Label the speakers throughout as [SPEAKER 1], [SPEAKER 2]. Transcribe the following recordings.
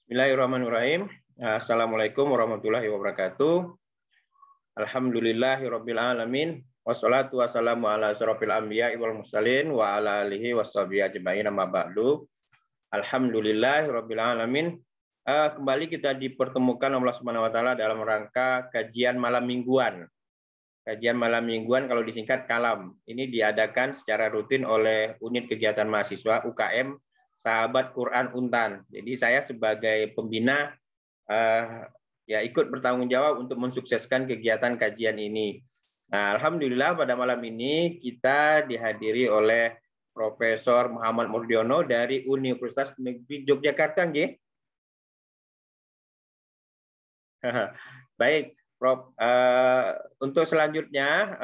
[SPEAKER 1] Bismillahirrahmanirrahim. Assalamualaikum warahmatullahi wabarakatuh. Alhamdulillahirabbil alamin. Wassalatu wassalamu ala asyrofil anbiya'i wal mursalin wa ala alihi washabihi ajmain amma ba'du. Alhamdulillahirabbil alamin. Kembali kita dipertemukan Allah Subhanahu wa taala dalam rangka kajian malam mingguan. Kajian malam mingguan kalau disingkat KALAM. Ini diadakan secara rutin oleh Unit Kegiatan Mahasiswa UKM Sahabat Quran Untan. Jadi saya sebagai pembina ya ikut bertanggung jawab untuk mensukseskan kegiatan kajian ini. Nah, alhamdulillah pada malam ini kita dihadiri oleh Profesor Muhammad Murdiono dari Universitas Negeri Yogyakarta, nggih. Baik, Prof. Untuk selanjutnya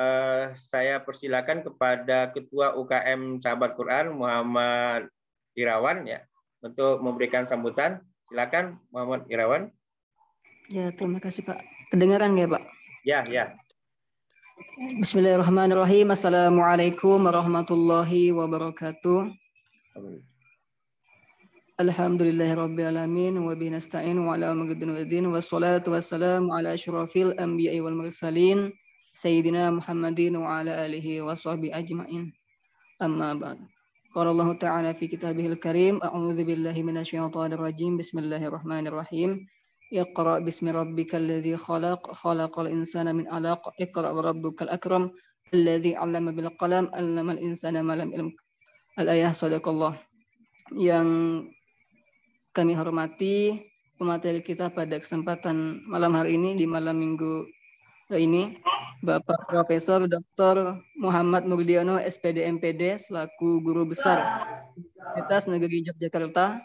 [SPEAKER 1] saya persilakan kepada Ketua UKM Sahabat Quran Muhammad Irawan ya untuk memberikan sambutan. Silakan Muhammad Irawan.
[SPEAKER 2] Ya, terima kasih Pak. Kedengaran ya Pak?
[SPEAKER 1] Ya, ya.
[SPEAKER 2] Bismillahirrahmanirrahim. Assalamualaikum warahmatullahi wabarakatuh. Alhamdulillahirabbil alamin wa bihi nasta'in wa ala umuri waddin wassalatu wassalamu ala asyrafil anbiya'i wal mursalin sayyidina Muhammadin wa ala alihi washabihi ajmain. Amma ba'd. Qala Allah Ta'ala fi kitabihil karim, a'udzu billahi minasyaitonir rajim. Bismillahirrahmanirrahim. Iqra bismi rabbikal ladzi khalaq, khalaqal insana min 'alaq. Iqra wa rabbukal akram, alladzi 'allama bil qalam, 'allamal insana ma lam ya'lam. Al-ayah, sadaqallah. Yang kami hormati pemateri kita pada kesempatan malam hari ini, di malam minggu ini, Bapak Profesor Dr. Muhammad Murdiono, SPD MPD, selaku Guru Besar Universitas Negeri Yogyakarta.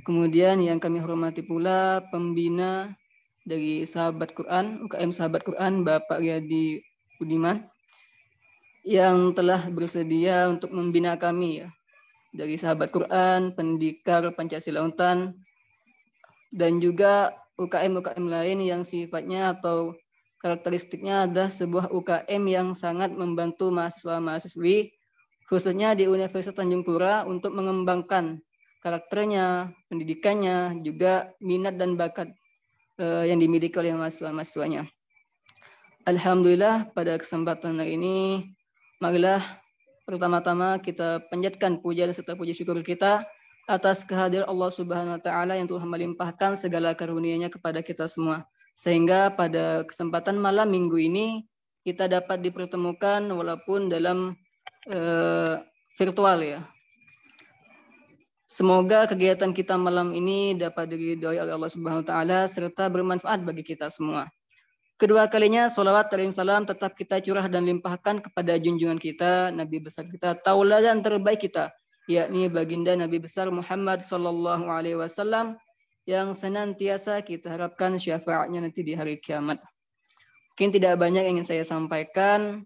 [SPEAKER 2] Kemudian yang kami hormati pula pembina dari Sahabat Quran, UKM Sahabat Quran, Bapak Riyadi Budiman, yang telah bersedia untuk membina kami ya, dari Sahabat Quran, Pendikar Pancasila Untan, dan juga UKM-UKM lain yang sifatnya atau karakteristiknya adalah sebuah UKM yang sangat membantu mahasiswa-mahasiswi, khususnya di Universitas Tanjung Pura, untuk mengembangkan karakternya, pendidikannya, juga minat dan bakat yang dimiliki oleh mahasiswa-mahasiswanya. Alhamdulillah pada kesempatan hari ini, marilah pertama-tama kita panjatkan puja serta puji syukur kita atas kehadiran Allah Subhanahu wa taala yang telah melimpahkan segala karunia-Nya kepada kita semua. Sehingga pada kesempatan malam minggu ini kita dapat dipertemukan walaupun dalam virtual ya. Semoga kegiatan kita malam ini dapat diridhoi oleh Allah Subhanahu wa taala serta bermanfaat bagi kita semua. Kedua kalinya sholawat dan salam tetap kita curah dan limpahkan kepada junjungan kita, Nabi besar kita, tauladan terbaik kita, yakni baginda Nabi besar Muhammad sallallahu alaihi wasallam, yang senantiasa kita harapkan syafaatnya nanti di hari kiamat. Mungkin tidak banyak yang ingin saya sampaikan.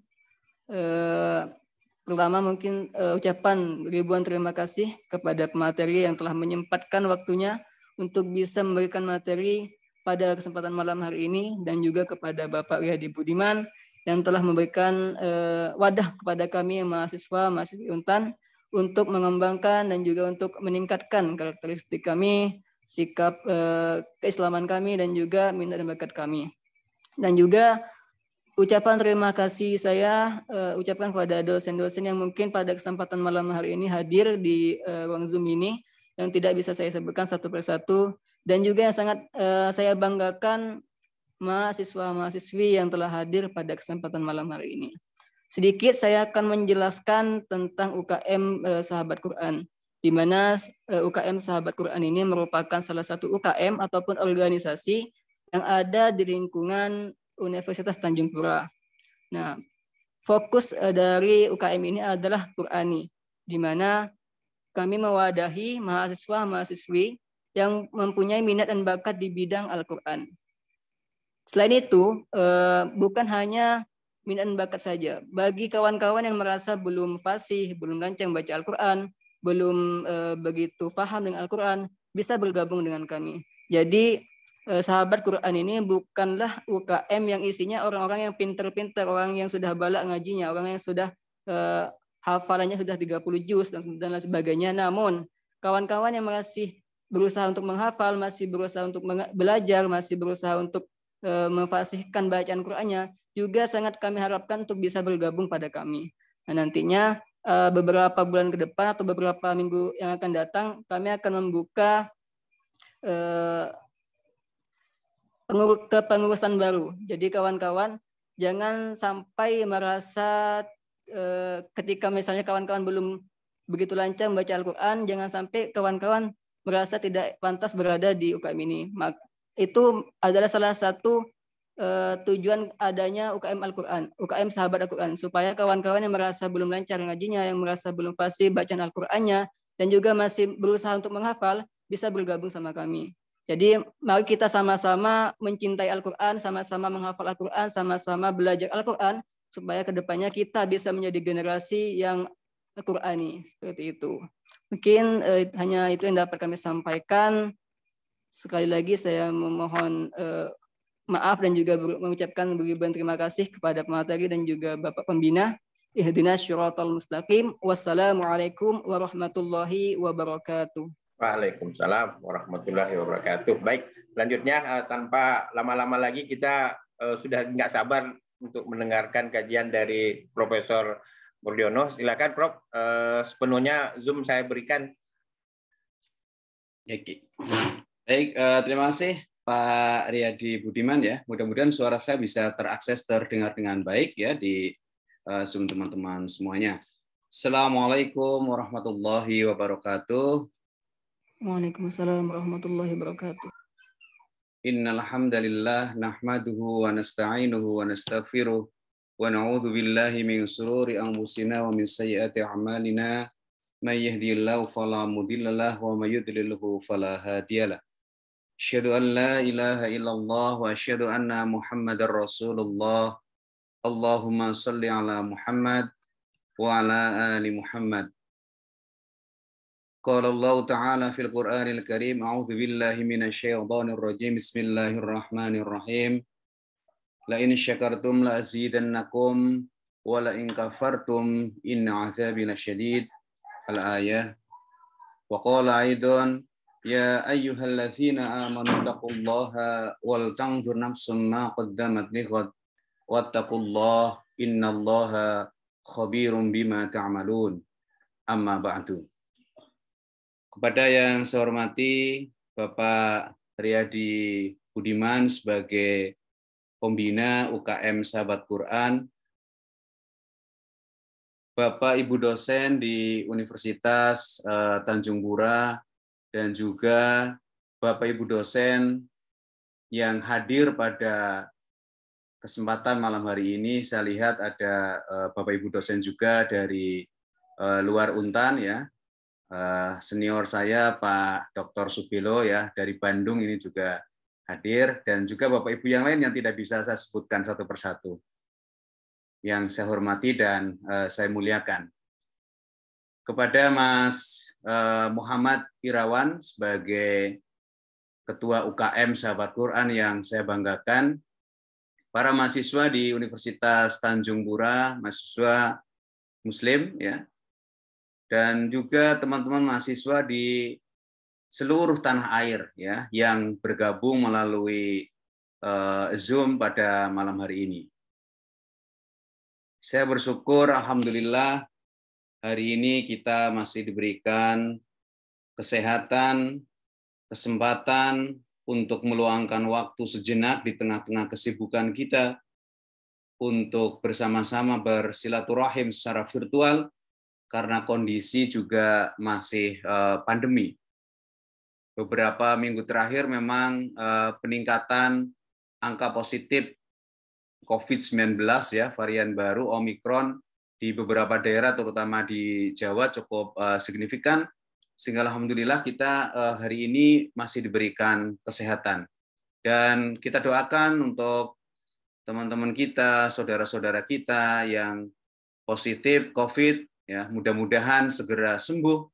[SPEAKER 2] Pertama mungkin ucapan ribuan terima kasih kepada pemateri yang telah menyempatkan waktunya untuk bisa memberikan materi pada kesempatan malam hari ini, dan juga kepada Bapak Riyadi Budiman yang telah memberikan wadah kepada kami mahasiswa-mahasiswi Untan untuk mengembangkan dan juga untuk meningkatkan karakteristik kami, sikap keislaman kami, dan juga minat dan bakat kami. Dan juga ucapan terima kasih saya ucapkan kepada dosen-dosen yang mungkin pada kesempatan malam hari ini hadir di ruang Zoom ini, yang tidak bisa saya sebutkan satu persatu, dan juga yang sangat saya banggakan mahasiswa-mahasiswi yang telah hadir pada kesempatan malam hari ini. Sedikit saya akan menjelaskan tentang UKM Sahabat Quran, di mana UKM Sahabat Quran ini merupakan salah satu UKM ataupun organisasi yang ada di lingkungan Universitas Tanjung Pura. Nah, fokus dari UKM ini adalah Qurani, di mana kami mewadahi mahasiswa-mahasiswi yang mempunyai minat dan bakat di bidang Al-Quran. Selain itu, bukan hanya minat dan bakat saja. Bagi kawan-kawan yang merasa belum fasih, belum lancar baca Al-Quran, belum begitu paham dengan Al-Quran, bisa bergabung dengan kami. Jadi Sahabat Quran ini bukanlah UKM yang isinya orang-orang yang pinter-pinter, orang yang sudah balak ngajinya, orang yang sudah hafalannya sudah 30 juz dan lain sebagainya. Namun kawan-kawan yang masih berusaha untuk menghafal, masih berusaha untuk belajar, masih berusaha untuk memfasihkan bacaan Qur'annya, juga sangat kami harapkan untuk bisa bergabung pada kami. Nah, nantinya beberapa bulan ke depan atau beberapa minggu yang akan datang, kami akan membuka kepengurusan baru. Jadi kawan-kawan jangan sampai merasa ketika misalnya kawan-kawan belum begitu lancar membaca Al-Quran, jangan sampai kawan-kawan merasa tidak pantas berada di UKM ini. Itu adalah salah satu tujuan adanya UKM Al-Quran, UKM Sahabat Al-Quran, supaya kawan-kawan yang merasa belum lancar ngajinya, yang merasa belum fasih bacaan Al-Qurannya, dan juga masih berusaha untuk menghafal, bisa bergabung sama kami. Jadi mari kita sama-sama mencintai Al-Quran, sama-sama menghafal Al-Quran, sama-sama belajar Al-Quran, supaya kedepannya kita bisa menjadi generasi yang Al-Qurani, seperti itu. Mungkin hanya itu yang dapat kami sampaikan. Sekali lagi saya memohon maaf dan juga mengucapkan beribuan terima kasih kepada pemateri dan juga Bapak Pembina. Ihdinas syiratal mustaqim. Wassalamualaikum warahmatullahi wabarakatuh.
[SPEAKER 1] Waalaikumsalam warahmatullahi wabarakatuh. Baik, selanjutnya tanpa lama-lama lagi kita sudah nggak sabar untuk mendengarkan kajian dari Profesor Murdiono. Silakan Prof, sepenuhnya Zoom saya berikan.
[SPEAKER 3] Baik, terima kasih Pak Riyadi Budiman ya. Mudah-mudahan suara saya bisa terakses, terdengar dengan baik ya di Zoom teman-teman semuanya. Assalamualaikum warahmatullahi wabarakatuh.
[SPEAKER 2] Waalaikumsalam warahmatullahi wabarakatuh.
[SPEAKER 3] Innal hamdalillah nahmaduhu wa nasta'inuhu wa nastaghfiruh wa na'udzu billahi min shururi anfusina wa min sayyiati a'malina may yahdihillahu fala mudhillalah wa may yudlilhu fala hadiyalah. Asyhadu an la ilaha illallah wa asyhadu anna Muhammadar Rasulullah. Allahumma shalli ala Muhammad wa ala ali Muhammad. Qala Allah Ta'ala fil Qur'anil Karim, a'udzu billahi minasyaitonir rajim. Bismillahirrahmanirrahim. La in syakartum la azidannakum wa la in kafartum inna 'adzabi lasyadid. Al-ayah. Wa qala aidan ya ayyuhallazina amanu taqullaha wal tanzur nafsum ma qaddamat lighad wattaqullaha innallaha khabirum bima ta'malun. Amma ba'du. Kepada yang saya hormati Bapak Riyadi Budiman sebagai pembina UKM Sahabat Quran, Bapak Ibu dosen di Universitas Tanjung Pura, dan juga Bapak Ibu dosen yang hadir pada kesempatan malam hari ini. Saya lihat ada Bapak Ibu dosen juga dari luar Untan ya. Senior saya Pak Dr. Subilo ya dari Bandung ini juga hadir, dan juga Bapak Ibu yang lain yang tidak bisa saya sebutkan satu persatu. Yang saya hormati dan saya muliakan. Kepada Mas Muhammad Irawan sebagai Ketua UKM Sahabat Quran yang saya banggakan, para mahasiswa di Universitas Tanjung Pura, mahasiswa Muslim ya, dan juga teman-teman mahasiswa di seluruh tanah air ya yang bergabung melalui Zoom pada malam hari ini. Saya bersyukur alhamdulillah hari ini kita masih diberikan kesehatan, kesempatan untuk meluangkan waktu sejenak di tengah-tengah kesibukan kita untuk bersama-sama bersilaturahim secara virtual karena kondisi juga masih pandemi. Beberapa minggu terakhir memang peningkatan angka positif COVID-19 ya, varian baru Omikron di beberapa daerah terutama di Jawa cukup signifikan, sehingga alhamdulillah kita hari ini masih diberikan kesehatan. Dan kita doakan untuk teman-teman kita, saudara-saudara kita yang positif COVID, ya mudah-mudahan segera sembuh,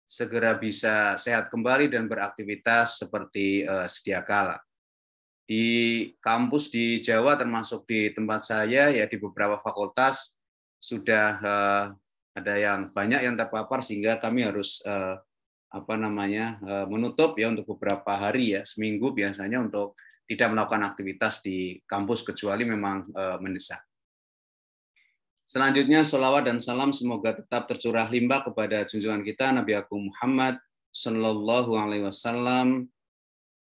[SPEAKER 3] segera bisa sehat kembali dan beraktivitas seperti sedia kala. Di kampus di Jawa termasuk di tempat saya ya di beberapa fakultas sudah ada yang banyak yang terpapar sehingga kami harus menutup ya untuk beberapa hari ya, seminggu biasanya untuk tidak melakukan aktivitas di kampus kecuali memang mendesak. Selanjutnya sholawat dan salam semoga tetap tercurah limpah kepada junjungan kita Nabi Agung Muhammad Sallallahu Alaihi Wasallam,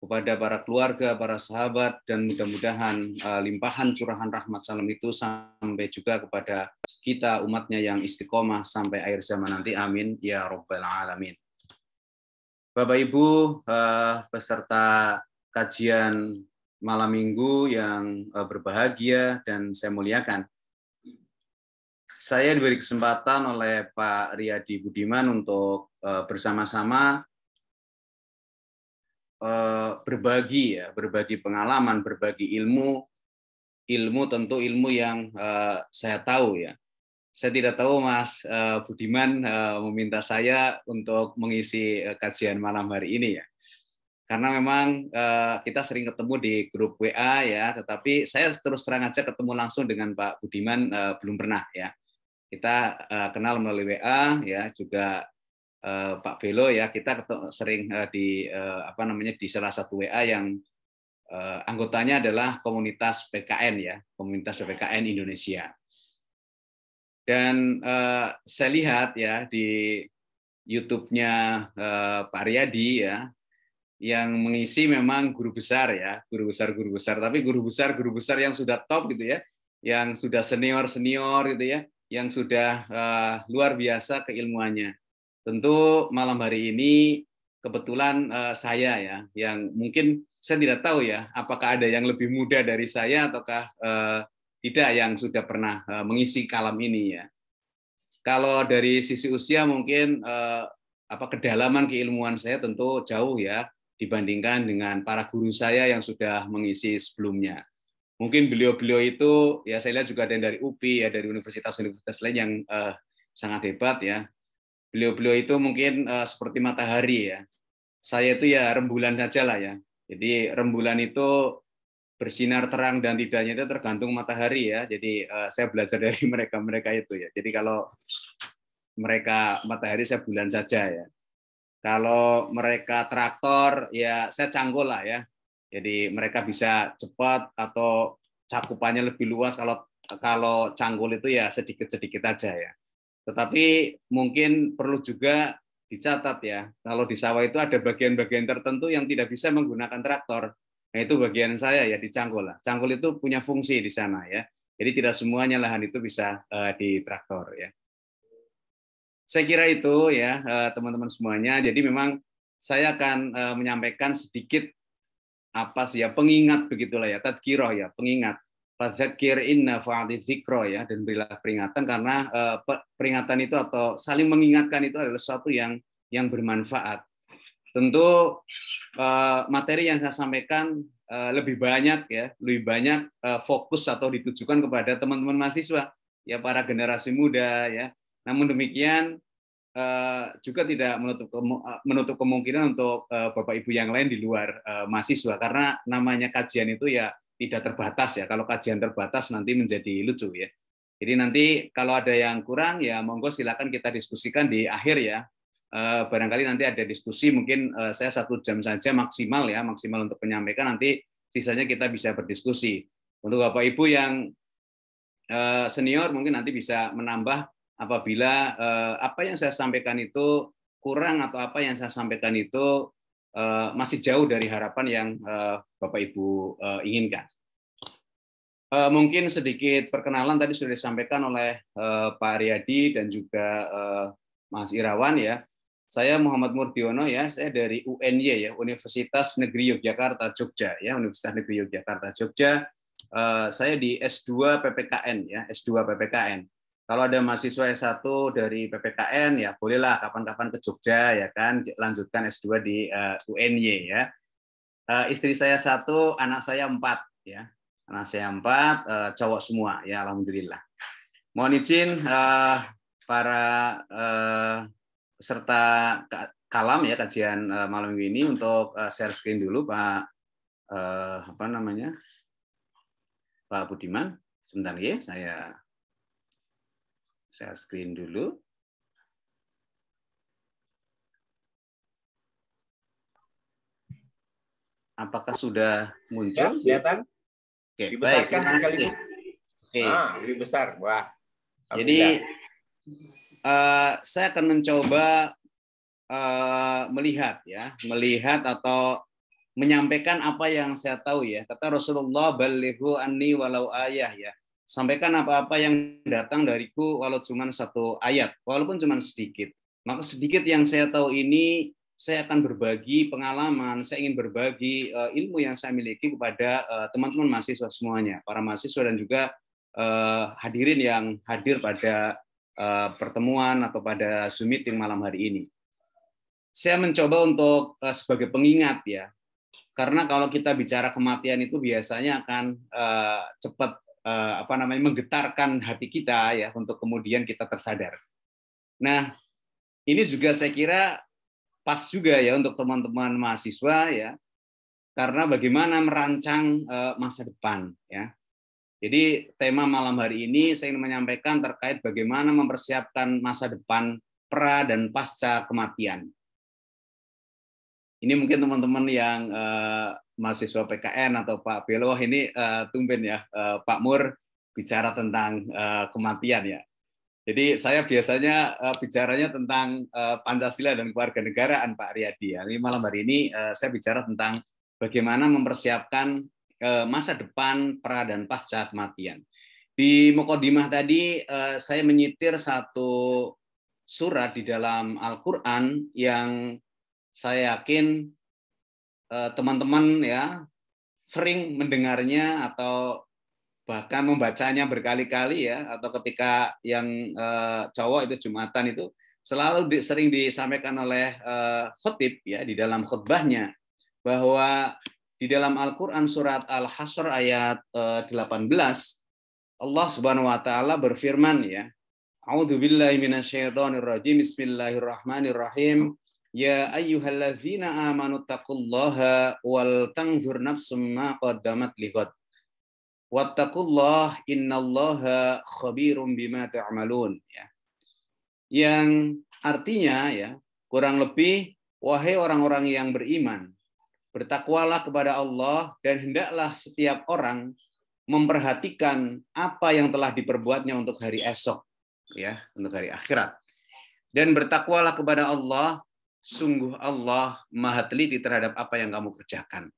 [SPEAKER 3] kepada para keluarga, para sahabat, dan mudah-mudahan limpahan curahan rahmat salam itu sampai juga kepada kita umatnya yang istiqomah sampai akhir zaman nanti. Amin ya Rabbal Alamin. Bapak Ibu peserta kajian malam minggu yang berbahagia dan saya muliakan. Saya diberi kesempatan oleh Pak Riyadi Budiman untuk bersama-sama berbagi pengalaman, berbagi ilmu tentu ilmu yang saya tahu ya. Saya tidak tahu Mas Budiman meminta saya untuk mengisi kajian malam hari ini ya. Karena memang kita sering ketemu di grup WA ya, tetapi saya terus terang aja ketemu langsung dengan Pak Budiman belum pernah ya. Kita kenal melalui WA ya, juga Pak Belo ya, kita sering di di salah satu WA yang anggotanya adalah komunitas PKN ya, komunitas PPKN Indonesia. Dan saya lihat ya di YouTube-nya Pak Riyadi ya, yang mengisi memang guru besar ya, guru besar, tapi guru besar yang sudah top gitu ya, yang sudah senior gitu ya, yang sudah luar biasa keilmuannya. Tentu malam hari ini kebetulan saya ya, yang mungkin saya tidak tahu ya, apakah ada yang lebih muda dari saya ataukah tidak yang sudah pernah mengisi kalam ini ya. Kalau dari sisi usia mungkin kedalaman keilmuan saya tentu jauh ya dibandingkan dengan para guru saya yang sudah mengisi sebelumnya. Mungkin beliau-beliau itu ya saya lihat juga ada yang dari UPI ya, dari universitas-universitas lain yang sangat hebat ya. Beliau-beliau itu mungkin seperti matahari ya. Saya itu ya rembulan saja lah ya. Jadi rembulan itu bersinar terang dan tidaknya itu tergantung matahari ya. Jadi saya belajar dari mereka itu ya. Jadi kalau mereka matahari, saya bulan saja ya. Kalau mereka traktor ya saya canggul lah ya. Jadi mereka bisa cepat atau cakupannya lebih luas. Kalau canggul itu ya sedikit-sedikit aja ya. Tetapi mungkin perlu juga dicatat ya, kalau di sawah itu ada bagian-bagian tertentu yang tidak bisa menggunakan traktor. Nah, itu bagian saya ya di canggul lah. Canggul itu punya fungsi di sana ya. Jadi tidak semuanya lahan itu bisa di traktor ya. Saya kira itu ya teman-teman semuanya. Jadi memang saya akan menyampaikan sedikit pengingat begitulah ya, tadkirah ya, pengingat. Fadzakir inna fa'ati dzikra ya, dan berilah peringatan karena peringatan itu atau saling mengingatkan itu adalah sesuatu yang bermanfaat. Tentu materi yang saya sampaikan lebih banyak fokus atau ditujukan kepada teman-teman mahasiswa ya, para generasi muda ya. Namun demikian juga tidak menutup kemungkinan untuk Bapak Ibu yang lain di luar mahasiswa, karena namanya kajian itu ya tidak terbatas ya. Kalau kajian terbatas nanti menjadi lucu ya. Jadi nanti kalau ada yang kurang ya monggo silakan kita diskusikan di akhir ya. Barangkali nanti ada diskusi, mungkin saya 1 jam saja maksimal untuk menyampaikan, nanti sisanya kita bisa berdiskusi. Untuk Bapak Ibu yang senior mungkin nanti bisa menambah apabila apa yang saya sampaikan itu kurang atau apa yang saya sampaikan itu masih jauh dari harapan yang Bapak Ibu inginkan. Mungkin sedikit perkenalan tadi sudah disampaikan oleh Pak Riyadi dan juga Mas Irawan ya. Saya Muhammad Murdiono ya, saya dari UNY ya, Universitas Negeri Yogyakarta Jogja ya, Universitas Negeri Yogyakarta Jogja. Saya di S2 PPKN ya, S2 PPKN. Kalau ada mahasiswa S1 dari PPKN ya bolehlah kapan-kapan ke Jogja ya kan, lanjutkan S2 di UNY ya. Istri saya 1, anak saya 4 ya. Anak saya 4 cowok semua ya, alhamdulillah. Mohon izin para peserta kalam ya, kajian malam ini untuk share screen dulu Pak Pak Budiman. Sebentar ya, saya share screen dulu. Apakah sudah
[SPEAKER 1] Ya,
[SPEAKER 3] muncul?
[SPEAKER 1] kelihatan?
[SPEAKER 3] Oke, baik.
[SPEAKER 1] Dibesarkan
[SPEAKER 3] Terima kasih.
[SPEAKER 1] sekaligus.
[SPEAKER 3] Oke.
[SPEAKER 1] Lebih besar. Wah.
[SPEAKER 3] Jadi
[SPEAKER 1] Alhamdulillah.
[SPEAKER 3] saya akan mencoba melihat atau menyampaikan apa yang saya tahu ya. Kata Rasulullah, balighu anni walau ayah ya. Sampaikan apa-apa yang datang dariku walau cuma satu ayat, walaupun cuma sedikit. Maka sedikit yang saya tahu ini saya akan berbagi pengalaman, saya ingin berbagi ilmu yang saya miliki kepada teman-teman mahasiswa semuanya, para mahasiswa dan juga hadirin yang hadir pada pertemuan atau pada Zoom meeting malam hari ini. Saya mencoba untuk sebagai pengingat ya, karena kalau kita bicara kematian itu biasanya akan cepat menggetarkan hati kita ya untuk kemudian kita tersadar. Nah, ini juga saya kira pas juga ya untuk teman-teman mahasiswa ya, karena bagaimana merancang masa depan ya. Jadi tema malam hari ini saya ingin menyampaikan terkait bagaimana mempersiapkan masa depan pra dan pasca kematian. Ini mungkin teman-teman yang mahasiswa PKN atau Pak Belo ini tumben ya Pak Mur bicara tentang kematian ya. Jadi saya biasanya bicaranya tentang Pancasila dan kewarganegaraan Pak Riyadi ya. Ini malam hari ini saya bicara tentang bagaimana mempersiapkan masa depan pra dan pasca kematian. Di Muqaddimah tadi saya menyitir satu surat di dalam Al-Qur'an yang saya yakin teman-teman ya sering mendengarnya atau bahkan membacanya berkali-kali ya, atau ketika yang cowok itu Jumatan itu selalu sering disampaikan oleh khotib ya di dalam khutbahnya, bahwa di dalam Al-Qur'an surat Al-Hasyr ayat 18 Allah Subhanahu wa taala berfirman ya, A'udzubillahi minasyaitonirrajim, bismillahirrahmanirrahim. Ya ayyuhalladzina amanu taqullaha wal tanzur nafsum ma qaddamat lighad. Wattaqullah innallaha khabirum bima ta'malun ya. Yang artinya ya, kurang lebih wahai orang-orang yang beriman, bertakwalah kepada Allah dan hendaklah setiap orang memperhatikan apa yang telah diperbuatnya untuk hari esok ya, untuk hari akhirat. Dan bertakwalah kepada Allah, sungguh Allah Maha teliti terhadap apa yang kamu kerjakan.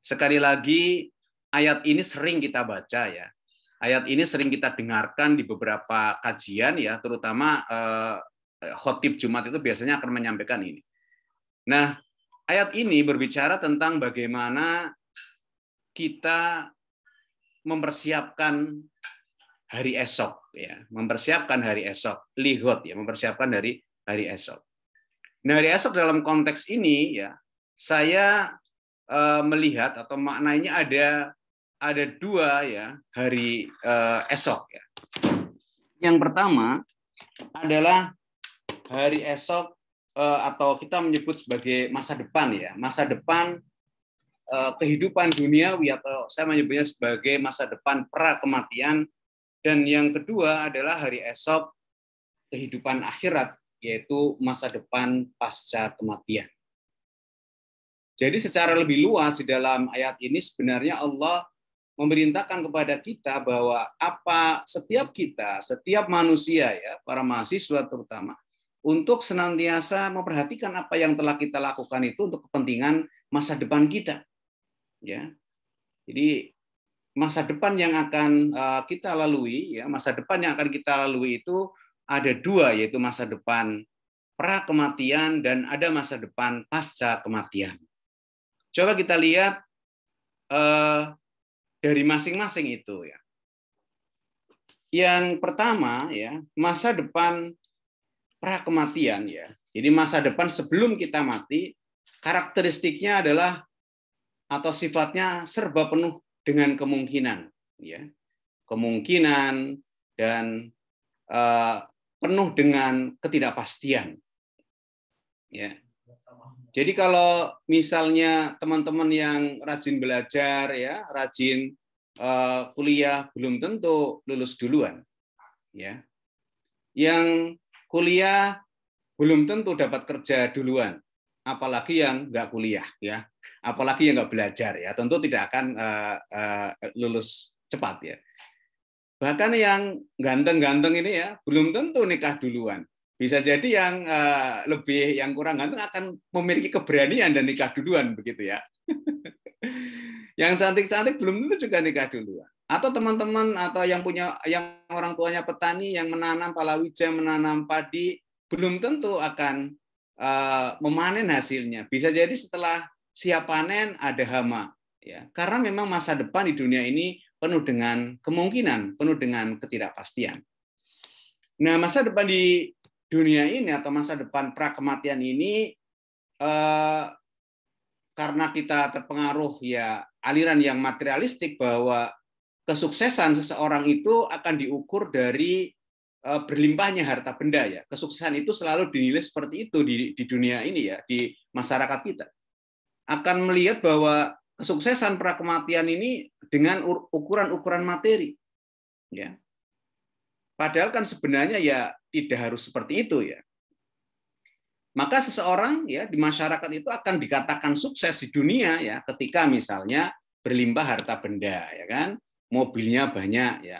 [SPEAKER 3] Sekali lagi, ayat ini sering kita baca ya. Ayat ini sering kita dengarkan di beberapa kajian ya, terutama khotib Jumat itu biasanya akan menyampaikan ini. Nah, ayat ini berbicara tentang bagaimana kita mempersiapkan hari esok ya, mempersiapkan hari esok, lighot ya, mempersiapkan dari hari esok. Nah, hari esok dalam konteks ini ya, saya melihat atau maknanya ada dua ya hari esok ya. Yang pertama adalah hari esok atau kita menyebut sebagai masa depan ya, masa depan kehidupan duniawi, atau saya menyebutnya sebagai masa depan pra kematian. Dan yang kedua adalah hari esok kehidupan akhirat, yaitu masa depan pasca kematian. Jadi secara lebih luas di dalam ayat ini sebenarnya Allah memerintahkan kepada kita bahwa setiap manusia ya, para mahasiswa terutama, untuk senantiasa memperhatikan apa yang telah kita lakukan itu untuk kepentingan masa depan kita. Ya. Jadi masa depan yang akan kita lalui ya, masa depan yang akan kita lalui itu ada dua, yaitu masa depan pra kematian dan ada masa depan pasca kematian. Coba kita lihat dari masing-masing itu ya. Yang pertama ya, masa depan pra kematian ya. Jadi masa depan sebelum kita mati, karakteristiknya adalah atau sifatnya serba penuh dengan kemungkinan ya. Kemungkinan dan penuh dengan ketidakpastian. Ya. Jadi kalau misalnya teman-teman yang rajin belajar ya, rajin kuliah, belum tentu lulus duluan. Ya. Yang kuliah belum tentu dapat kerja duluan. apalagi yang nggak kuliah, ya, apalagi yang nggak belajar, ya, tentu tidak akan lulus cepat, ya. Bahkan yang ganteng-ganteng ini, ya, belum tentu nikah duluan. Bisa jadi yang kurang ganteng akan memiliki keberanian dan nikah duluan, begitu, ya. Yang cantik-cantik belum tentu juga nikah duluan. Atau teman-teman atau yang orang tuanya petani yang menanam palawija, menanam padi, belum tentu akan memanen hasilnya. Bisa jadi setelah siap panen ada hama, ya. Karena memang masa depan di dunia ini penuh dengan kemungkinan, penuh dengan ketidakpastian. Nah, masa depan di dunia ini atau masa depan prakematian ini karena kita terpengaruh, ya, aliran yang materialistik bahwa kesuksesan seseorang itu akan diukur dari berlimpahnya harta benda, ya. Kesuksesan itu selalu dinilai seperti itu di dunia ini, ya, di masyarakat kita. Akan melihat bahwa kesuksesan prakematian ini dengan ukuran-ukuran materi, ya. Padahal kan sebenarnya, ya, tidak harus seperti itu, ya. Maka seseorang, ya, di masyarakat itu akan dikatakan sukses di dunia, ya, ketika misalnya berlimpah harta benda, ya kan. Mobilnya banyak, ya,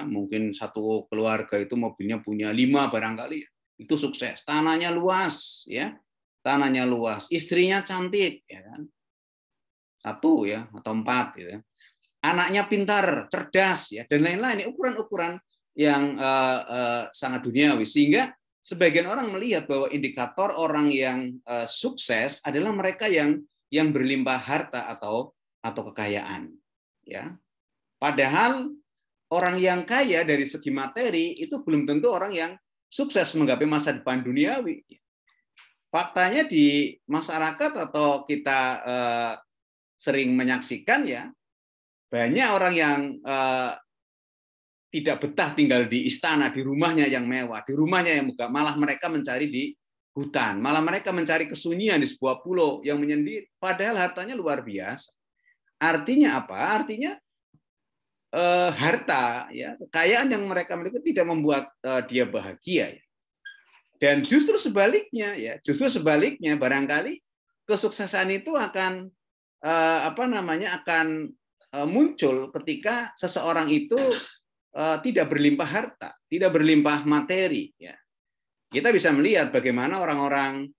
[SPEAKER 3] mungkin satu keluarga itu mobilnya punya 5 barangkali, itu sukses. Tanahnya luas, ya, istrinya cantik, ya kan, 1, ya, atau 4, ya. Anaknya pintar, cerdas, ya, dan lain-lain. Ini ukuran-ukuran yang sangat duniawi, sehingga sebagian orang melihat bahwa indikator orang yang sukses adalah mereka yang berlimpah harta atau kekayaan, ya. Padahal orang yang kaya dari segi materi itu belum tentu orang yang sukses menggapai masa depan duniawi. Faktanya di masyarakat atau kita sering menyaksikan, ya, banyak orang yang tidak betah tinggal di istana, di rumahnya yang mewah, di rumahnya yang megah, malah mereka mencari di hutan, malah mereka mencari kesunyian di sebuah pulau yang menyendiri, padahal hartanya luar biasa. Artinya apa? Artinya harta, ya, kekayaan yang mereka miliki tidak membuat dia bahagia, ya. Dan justru sebaliknya, barangkali kesuksesan itu akan muncul ketika seseorang itu tidak berlimpah harta, tidak berlimpah materi, ya. Kita bisa melihat bagaimana orang-orang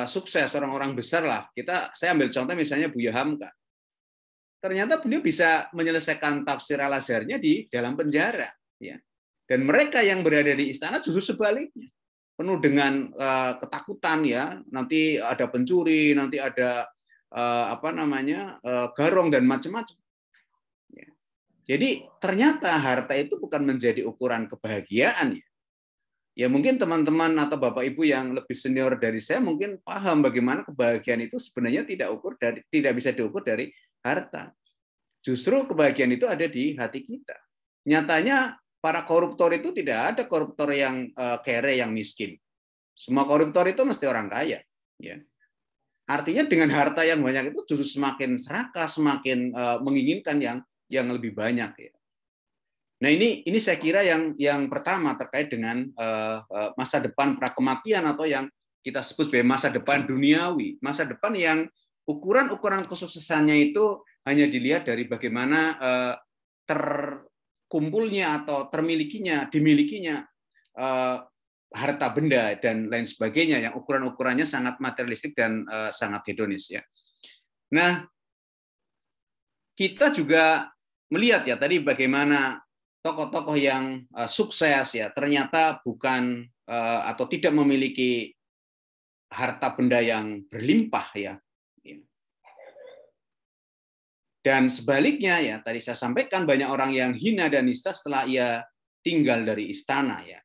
[SPEAKER 3] sukses, orang-orang besar lah. Saya ambil contoh misalnya Buya Hamka. Ternyata beliau bisa menyelesaikan tafsir Al-Azharnya di dalam penjara, ya. Dan mereka yang berada di istana justru sebaliknya, penuh dengan ketakutan, ya. Nanti ada pencuri, nanti ada garong dan macam-macam. Ya. Jadi ternyata harta itu bukan menjadi ukuran kebahagiaan, ya. Ya, mungkin teman-teman atau Bapak Ibu yang lebih senior dari saya mungkin paham bagaimana kebahagiaan itu sebenarnya tidak bisa diukur dari harta. Justru kebahagiaan itu ada di hati kita. Nyatanya para koruptor itu tidak ada koruptor yang kere, yang miskin. Semua koruptor itu mesti orang kaya, ya. Artinya dengan harta yang banyak itu justru semakin serakah, semakin menginginkan yang lebih banyak, ya. Nah, ini saya kira yang pertama terkait dengan masa depan prakematian atau yang kita sebut sebagai masa depan duniawi, masa depan yang ukuran-ukuran kesuksesannya itu hanya dilihat dari bagaimana terkumpulnya atau dimilikinya harta benda dan lain sebagainya, yang ukuran-ukurannya sangat materialistik dan sangat hedonis, ya. Nah, kita juga melihat, ya, tadi bagaimana tokoh-tokoh yang sukses, ya, ternyata bukan atau tidak memiliki harta benda yang berlimpah, ya. Dan sebaliknya, ya, tadi saya sampaikan banyak orang yang hina dan nista setelah ia tinggal dari istana, ya.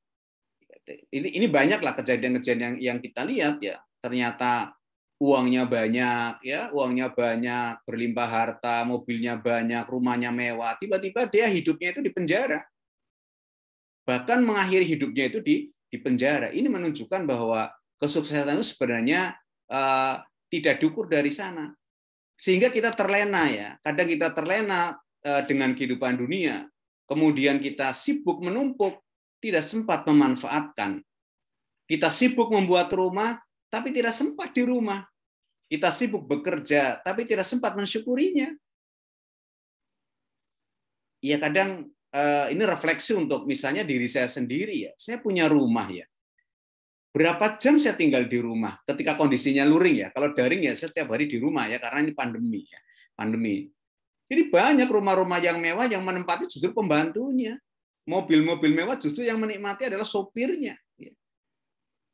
[SPEAKER 3] Ini banyaklah kejadian-kejadian yang kita lihat, ya. Ternyata uangnya banyak, ya, berlimpah harta, mobilnya banyak, rumahnya mewah, tiba-tiba dia hidupnya itu di penjara. Bahkan mengakhiri hidupnya itu di penjara. Ini menunjukkan bahwa kesuksesan itu sebenarnya tidak diukur dari sana. Sehingga kita terlena, ya. Kadang kita terlena dengan kehidupan dunia. Kemudian kita sibuk menumpuk, tidak sempat memanfaatkan. Kita sibuk membuat rumah, tapi tidak sempat di rumah. Kita sibuk bekerja, tapi tidak sempat mensyukurinya. Ya kadang ini refleksi untuk misalnya diri saya sendiri ya. Saya punya rumah ya. Berapa jam saya tinggal di rumah ketika kondisinya luring ya. Kalau daring ya saya setiap hari di rumah ya karena ini pandemi ya. Pandemi. Jadi banyak rumah-rumah yang mewah yang menempati justru pembantunya. Mobil-mobil mewah justru yang menikmati adalah sopirnya.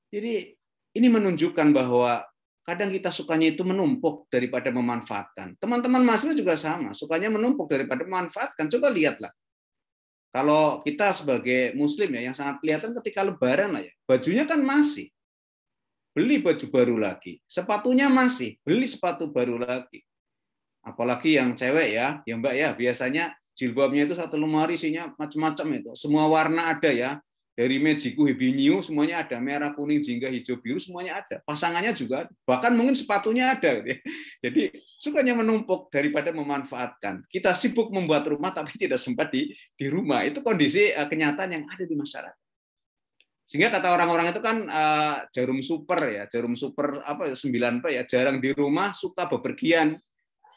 [SPEAKER 3] Jadi ini menunjukkan bahwa kadang kita sukanya itu menumpuk daripada memanfaatkan. Teman-teman mahasiswa juga sama, sukanya menumpuk daripada memanfaatkan. Coba lihatlah. Kalau kita sebagai muslim ya yang sangat kelihatan ketika lebaran lah ya. Bajunya kan masih. Beli baju baru lagi. Sepatunya masih, beli sepatu baru lagi. Apalagi yang cewek ya, Mbak ya, biasanya jilbabnya itu satu lemari isinya macam-macam itu. Semua warna ada ya. Dari Mejiku, Hibiniu, semuanya ada. Merah, kuning, jingga, hijau, biru, semuanya ada. Pasangannya juga ada. Bahkan mungkin sepatunya ada. Jadi, sukanya menumpuk daripada memanfaatkan. Kita sibuk membuat rumah, tapi tidak sempat di rumah. Itu kondisi kenyataan yang ada di masyarakat. Sehingga kata orang-orang itu kan jarum super ya. Jarum super 9P ya. Jarang di rumah, suka bepergian.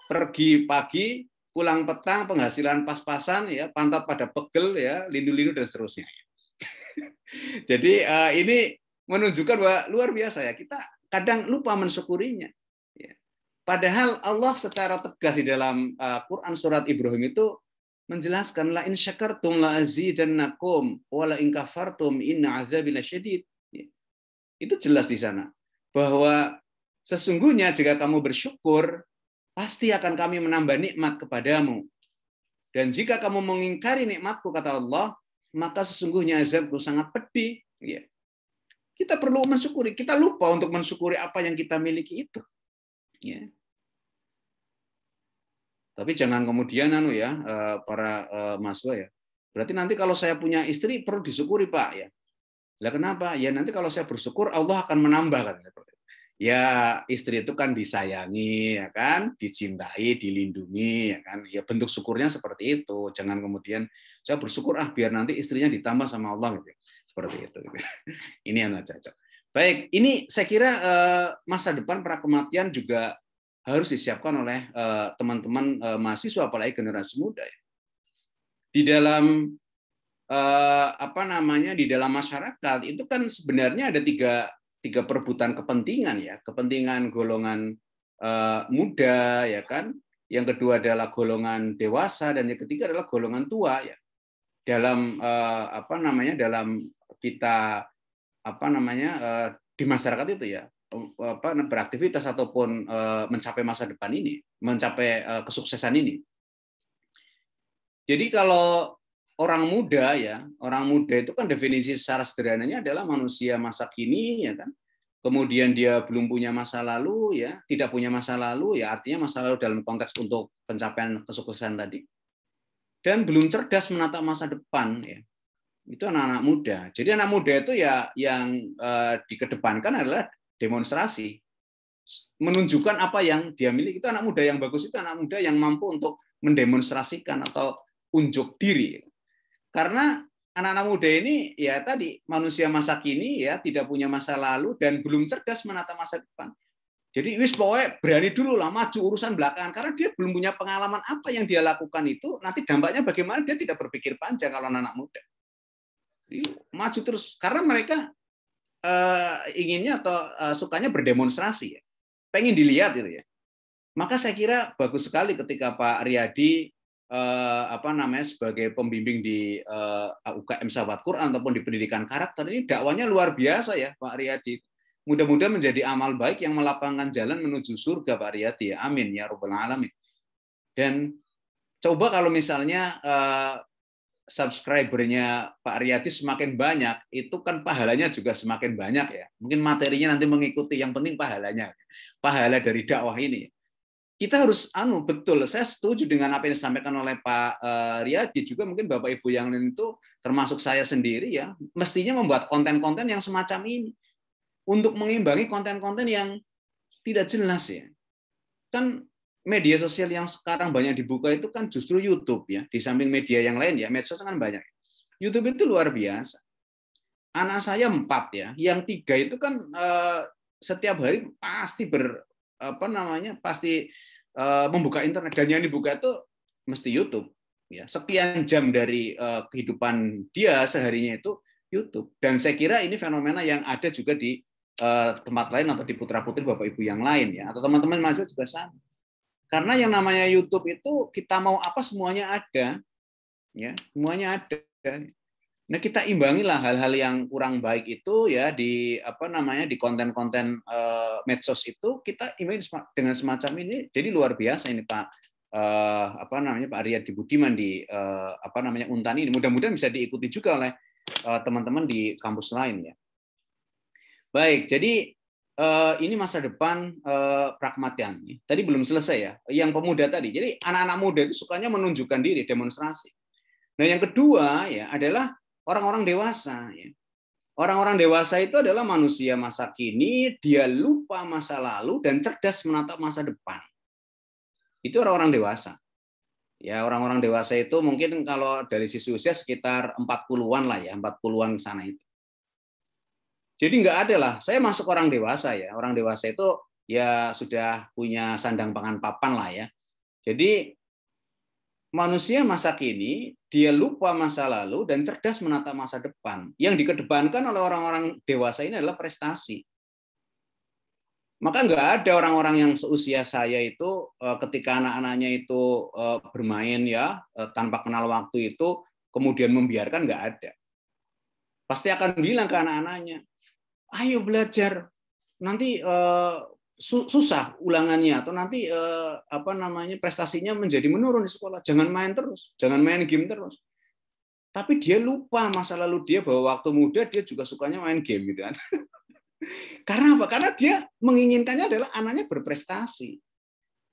[SPEAKER 3] Pergi pagi, pulang petang, penghasilan pas-pasan, ya, pantat pada pegel, ya, lindu-lindu, dan seterusnya. Jadi ini menunjukkan bahwa luar biasa ya, kita kadang lupa mensyukurinya. Padahal Allah secara tegas di dalam Quran surat Ibrahim itu menjelaskan la in syakartum la azidannakum wa la in kafartum inna azabi lasyadid. Itu jelas di sana bahwa sesungguhnya jika kamu bersyukur pasti akan kami menambah nikmat kepadamu. Dan jika kamu mengingkari nikmatku kata Allah, maka sesungguhnya azabku sangat pedih. Kita perlu mensyukuri. Kita lupa untuk mensyukuri apa yang kita miliki itu. Tapi jangan kemudian para mahasiswa ya. Berarti nanti kalau saya punya istri perlu disyukuri Pak ya. Lah kenapa? Ya nanti kalau saya bersyukur Allah akan menambah. Ya istri itu kan disayangi, ya kan, dicintai, dilindungi, ya kan. Ya bentuk syukurnya seperti itu. Jangan kemudian saya bersyukur biar nanti istrinya ditambah sama Allah gitu. Seperti itu. Gitu. Ini yang cocok. Baik, ini saya kira masa depan pra kematian juga harus disiapkan oleh teman-teman mahasiswa apalagi generasi muda. Ya. Di dalam di dalam masyarakat itu kan sebenarnya ada tiga perebutan kepentingan ya, kepentingan golongan muda ya kan, yang kedua adalah golongan dewasa dan yang ketiga adalah golongan tua ya. Dalam dalam kita di masyarakat itu ya beraktivitas ataupun mencapai masa depan ini, mencapai kesuksesan ini. Jadi kalau orang muda itu kan definisi secara sederhananya adalah manusia masa kini ya kan. Kemudian dia belum punya masa lalu ya, tidak punya masa lalu ya, artinya masa lalu dalam konteks untuk pencapaian kesuksesan tadi. Dan belum cerdas menatap masa depan ya. Itu anak-anak muda. Jadi anak muda itu ya yang dikedepankan adalah demonstrasi. Menunjukkan apa yang dia miliki. Itu anak muda yang bagus, itu anak muda yang mampu untuk mendemonstrasikan atau unjuk diri. Karena anak-anak muda ini ya tadi manusia masa kini ya tidak punya masa lalu dan belum cerdas menata masa depan. Jadi wis pokoknya berani dulu lah maju urusan belakangan karena dia belum punya pengalaman apa yang dia lakukan itu nanti dampaknya bagaimana dia tidak berpikir panjang kalau anak muda. Jadi, maju terus karena mereka inginnya atau sukanya berdemonstrasi ya. Pengen dilihat gitu ya. Maka saya kira bagus sekali ketika Pak Riyadi sebagai pembimbing di UKM Sahabat Quran ataupun di pendidikan karakter ini dakwanya luar biasa ya Pak Riyadi. Mudah-mudahan menjadi amal baik yang melapangkan jalan menuju surga Pak Riyadi. Amin ya rabbal alamin. Dan coba kalau misalnya subscribernya Pak Riyadi semakin banyak, itu kan pahalanya juga semakin banyak ya. Mungkin materinya nanti mengikuti, yang penting pahalanya. Pahala dari dakwah ini. Kita harus betul, saya setuju dengan apa yang disampaikan oleh Pak Riyadi, juga mungkin Bapak Ibu yang lain itu termasuk saya sendiri ya, mestinya membuat konten-konten yang semacam ini untuk mengimbangi konten-konten yang tidak jelas ya. Kan media sosial yang sekarang banyak dibuka itu kan justru YouTube ya, di samping media yang lain ya, medsos kan banyak. YouTube itu luar biasa. Anak saya 4 ya, yang 3 itu kan setiap hari pasti pasti membuka internet, dan yang dibuka itu mesti YouTube. Ya, sekian jam dari kehidupan dia seharinya itu YouTube. Dan saya kira ini fenomena yang ada juga di tempat lain atau di putra-putri Bapak Ibu yang lain, ya, atau teman-teman mahasiswa juga sama. Karena yang namanya YouTube itu kita mau apa semuanya ada, ya, semuanya ada. Nah, kita imbangilah hal-hal yang kurang baik itu ya di di konten-konten medsos itu, kita imbangi dengan semacam ini. Jadi luar biasa ini Pak Pak Ariyadi Budiman di Untan ini. Mudah-mudahan bisa diikuti juga oleh teman-teman di kampus lain, ya. Baik, jadi ini masa depan pragmatian. Tadi belum selesai ya, yang pemuda tadi. Jadi anak-anak muda itu sukanya menunjukkan diri, demonstrasi. Nah, yang kedua ya adalah orang-orang dewasa. Ya. Orang-orang dewasa itu adalah manusia masa kini, dia lupa masa lalu dan cerdas menatap masa depan. Itu orang-orang dewasa. Ya, orang-orang dewasa itu mungkin kalau dari sisi usia sekitar 40-an lah ya, 40-an sana itu. Jadi nggak ada lah, saya masuk orang dewasa ya. Orang dewasa itu ya sudah punya sandang pangan papan lah ya. Jadi manusia masa kini, dia lupa masa lalu dan cerdas menatap masa depan. Yang dikedepankan oleh orang-orang dewasa ini adalah prestasi. Maka nggak ada orang-orang yang seusia saya itu ketika anak-anaknya itu bermain ya tanpa kenal waktu itu, kemudian membiarkan, nggak ada. Pasti akan bilang ke anak-anaknya, ayo belajar, nanti susah ulangannya, atau nanti prestasinya menjadi menurun di sekolah. Jangan main terus, jangan main game terus. Tapi dia lupa masa lalu dia, bahwa waktu muda dia juga sukanya main game gitu kan. Karena apa? Karena dia menginginkannya adalah anaknya berprestasi.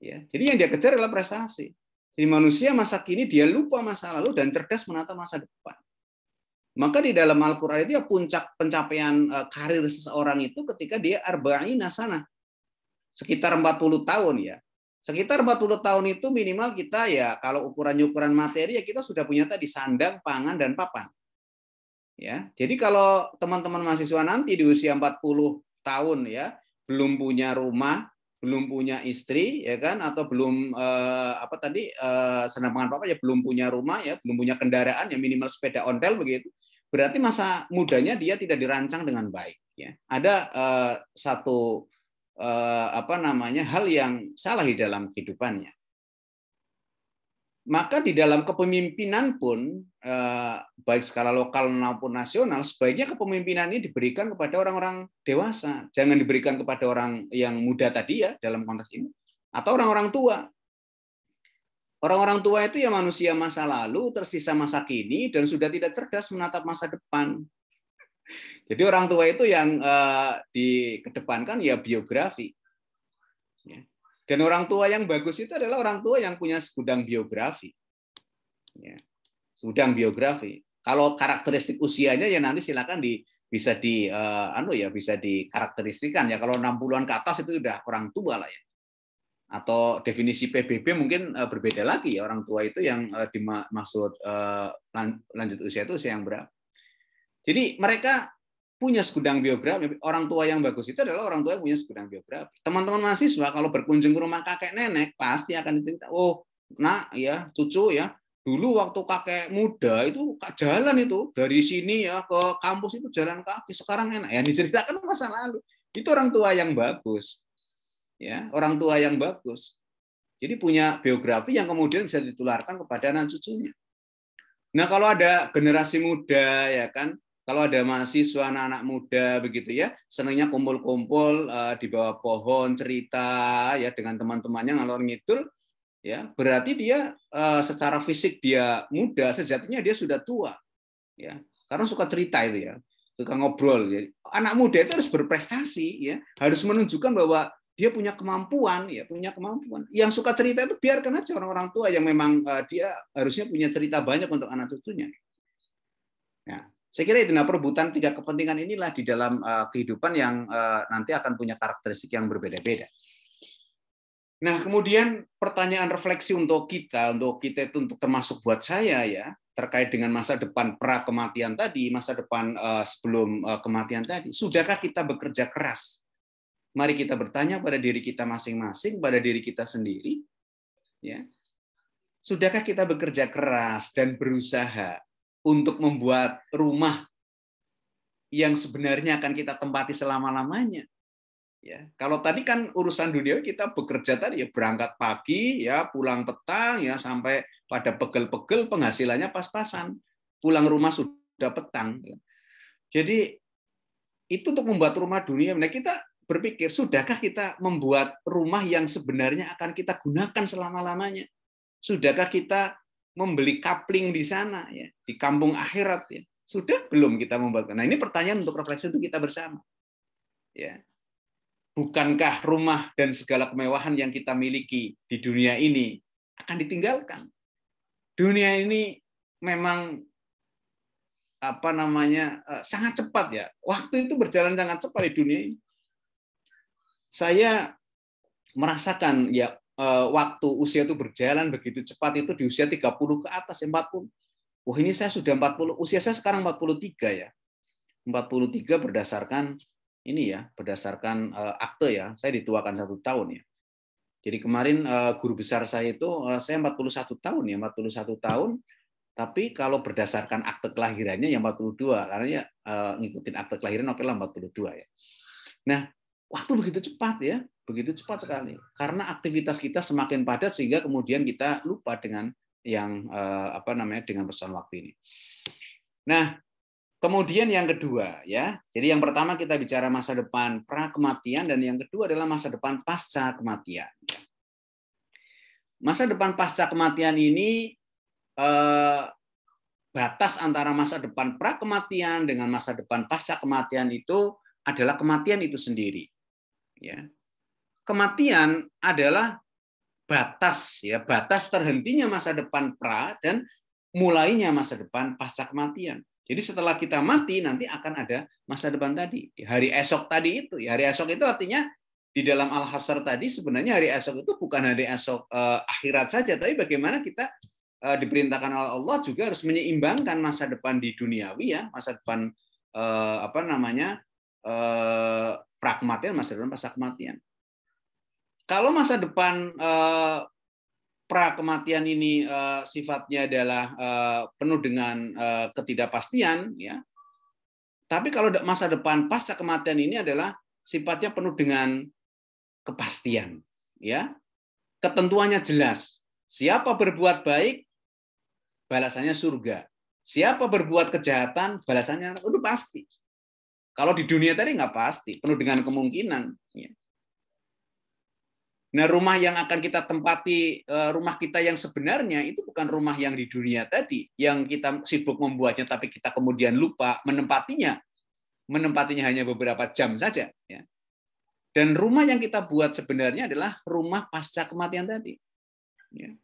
[SPEAKER 3] Ya, jadi yang dia kejar adalah prestasi. Jadi manusia masa kini dia lupa masa lalu dan cerdas menatap masa depan. Maka di dalam Al-Quran itu ya puncak pencapaian karir seseorang itu ketika dia arba'ina sana, sekitar 40 tahun ya. Sekitar 40 tahun itu minimal kita ya, kalau ukuran materi ya kita sudah punya tadi sandang, pangan, dan papan. Ya, jadi kalau teman-teman mahasiswa nanti di usia 40 tahun ya, belum punya rumah, belum punya istri ya kan, atau belum sandang pangan papan ya, belum punya rumah ya, belum punya kendaraan ya, minimal sepeda ontel begitu. Berarti masa mudanya dia tidak dirancang dengan baik ya. Ada satu hal yang salah di dalam kehidupannya. Maka di dalam kepemimpinan pun baik skala lokal maupun nasional, sebaiknya kepemimpinan ini diberikan kepada orang-orang dewasa, jangan diberikan kepada orang yang muda tadi ya dalam konteks ini, atau orang-orang tua. Orang-orang tua itu ya manusia masa lalu tersisa masa kini dan sudah tidak cerdas menatap masa depan. Jadi orang tua itu yang dikedepankan ya biografi. Dan orang tua yang bagus itu adalah orang tua yang punya segudang biografi. Segudang biografi. Kalau karakteristik usianya ya nanti silakan bisa dikarakteristikan ya. Kalau 60-an ke atas itu sudah orang tua lah ya. Atau definisi PBB mungkin berbeda lagi ya, orang tua itu yang dimaksud lanjut usia itu usia yang berapa. Jadi mereka punya segudang biografi. Orang tua yang bagus itu adalah orang tua yang punya segudang biografi. Teman-teman mahasiswa kalau berkunjung ke rumah kakek nenek pasti akan dicerita, oh nak ya, cucu ya, dulu waktu kakek muda itu jalan itu dari sini ya ke kampus itu jalan kaki, sekarang enak ya, diceritakan masa lalu. Itu orang tua yang bagus. Ya, orang tua yang bagus. Jadi punya biografi yang kemudian bisa ditularkan kepada anak cucunya. Nah, kalau ada generasi muda ya kan, kalau ada mahasiswa anak-anak muda begitu ya, senangnya kumpul-kumpul di bawah pohon cerita ya dengan teman-temannya ngalor ngidul, ya berarti dia secara fisik dia muda, sejatinya dia sudah tua, ya karena suka cerita itu ya, suka ngobrol. Ya. Anak muda itu harus berprestasi, ya harus menunjukkan bahwa dia punya kemampuan, ya punya kemampuan. Yang suka cerita itu biarkan aja orang-orang tua yang memang dia harusnya punya cerita banyak untuk anak cucunya. Ya. Saya kira itu, nah perebutan tiga kepentingan inilah di dalam kehidupan yang nanti akan punya karakteristik yang berbeda-beda. Nah, kemudian pertanyaan refleksi untuk kita itu untuk termasuk buat saya ya, terkait dengan masa depan pra kematian tadi, masa depan sebelum kematian tadi. Sudahkah kita bekerja keras Mari kita bertanya pada diri kita masing-masing, pada diri kita sendiri, ya. Sudahkah kita bekerja keras dan berusaha untuk membuat rumah yang sebenarnya akan kita tempati selama-lamanya? Ya, kalau tadi kan urusan dunia kita bekerja tadi ya berangkat pagi ya pulang petang ya sampai pada pegel-pegel penghasilannya pas-pasan, pulang rumah sudah petang. Jadi itu untuk membuat rumah dunia. Nah, kita berpikir sudahkah kita membuat rumah yang sebenarnya akan kita gunakan selama-lamanya? Sudahkah kita membeli kapling di sana ya di kampung akhirat ya? Sudah belum kita membuat? Nah, ini pertanyaan untuk refleksi untuk kita bersama. Ya. Bukankah rumah dan segala kemewahan yang kita miliki di dunia ini akan ditinggalkan? Dunia ini memang sangat cepat ya. Waktu itu berjalan sangat cepat di dunia ini. Saya merasakan ya waktu usia itu berjalan begitu cepat itu di usia 30 ke atas 40. Wah, ini saya sudah 40, usia saya sekarang 43 ya. 43 berdasarkan akte ya, saya dituakan 1 tahun ya. Jadi kemarin guru besar saya itu saya 41 tahun ya, 41 tahun. Tapi kalau berdasarkan akte kelahirannya yang 42, karena ya ngikutin akte kelahiran oke lah 42 ya. Nah, waktu begitu cepat ya, begitu cepat sekali. Karena aktivitas kita semakin padat sehingga kemudian kita lupa dengan yang dengan persoalan waktu ini. Nah, kemudian yang kedua ya. Jadi yang pertama kita bicara masa depan pra kematian dan yang kedua adalah masa depan pasca kematian. Masa depan pasca kematian ini batas antara masa depan pra kematian dengan masa depan pasca kematian itu adalah kematian itu sendiri. Ya. Kematian adalah batas ya, batas terhentinya masa depan pra dan mulainya masa depan pasca kematian. Jadi setelah kita mati nanti akan ada masa depan tadi. Hari esok tadi itu, hari esok itu artinya di dalam Al-Hasyr tadi sebenarnya hari esok itu bukan hari esok akhirat saja, tapi bagaimana kita diperintahkan oleh Allah juga harus menyeimbangkan masa depan di duniawi ya, masa depan pra kematian, masa depan pasca kematian. Kalau masa depan pra kematian ini sifatnya adalah penuh dengan ketidakpastian ya. Tapi kalau masa depan pasca kematian ini adalah sifatnya penuh dengan kepastian ya. Ketentuannya jelas. Siapa berbuat baik balasannya surga. Siapa berbuat kejahatan balasannya itu pasti. Kalau di dunia tadi nggak pasti, penuh dengan kemungkinan ya. Nah, rumah yang akan kita tempati, rumah kita yang sebenarnya itu bukan rumah yang di dunia tadi, yang kita sibuk membuatnya, tapi kita kemudian lupa menempatinya hanya beberapa jam saja. Ya. Dan rumah yang kita buat sebenarnya adalah rumah pasca kematian tadi. Ya.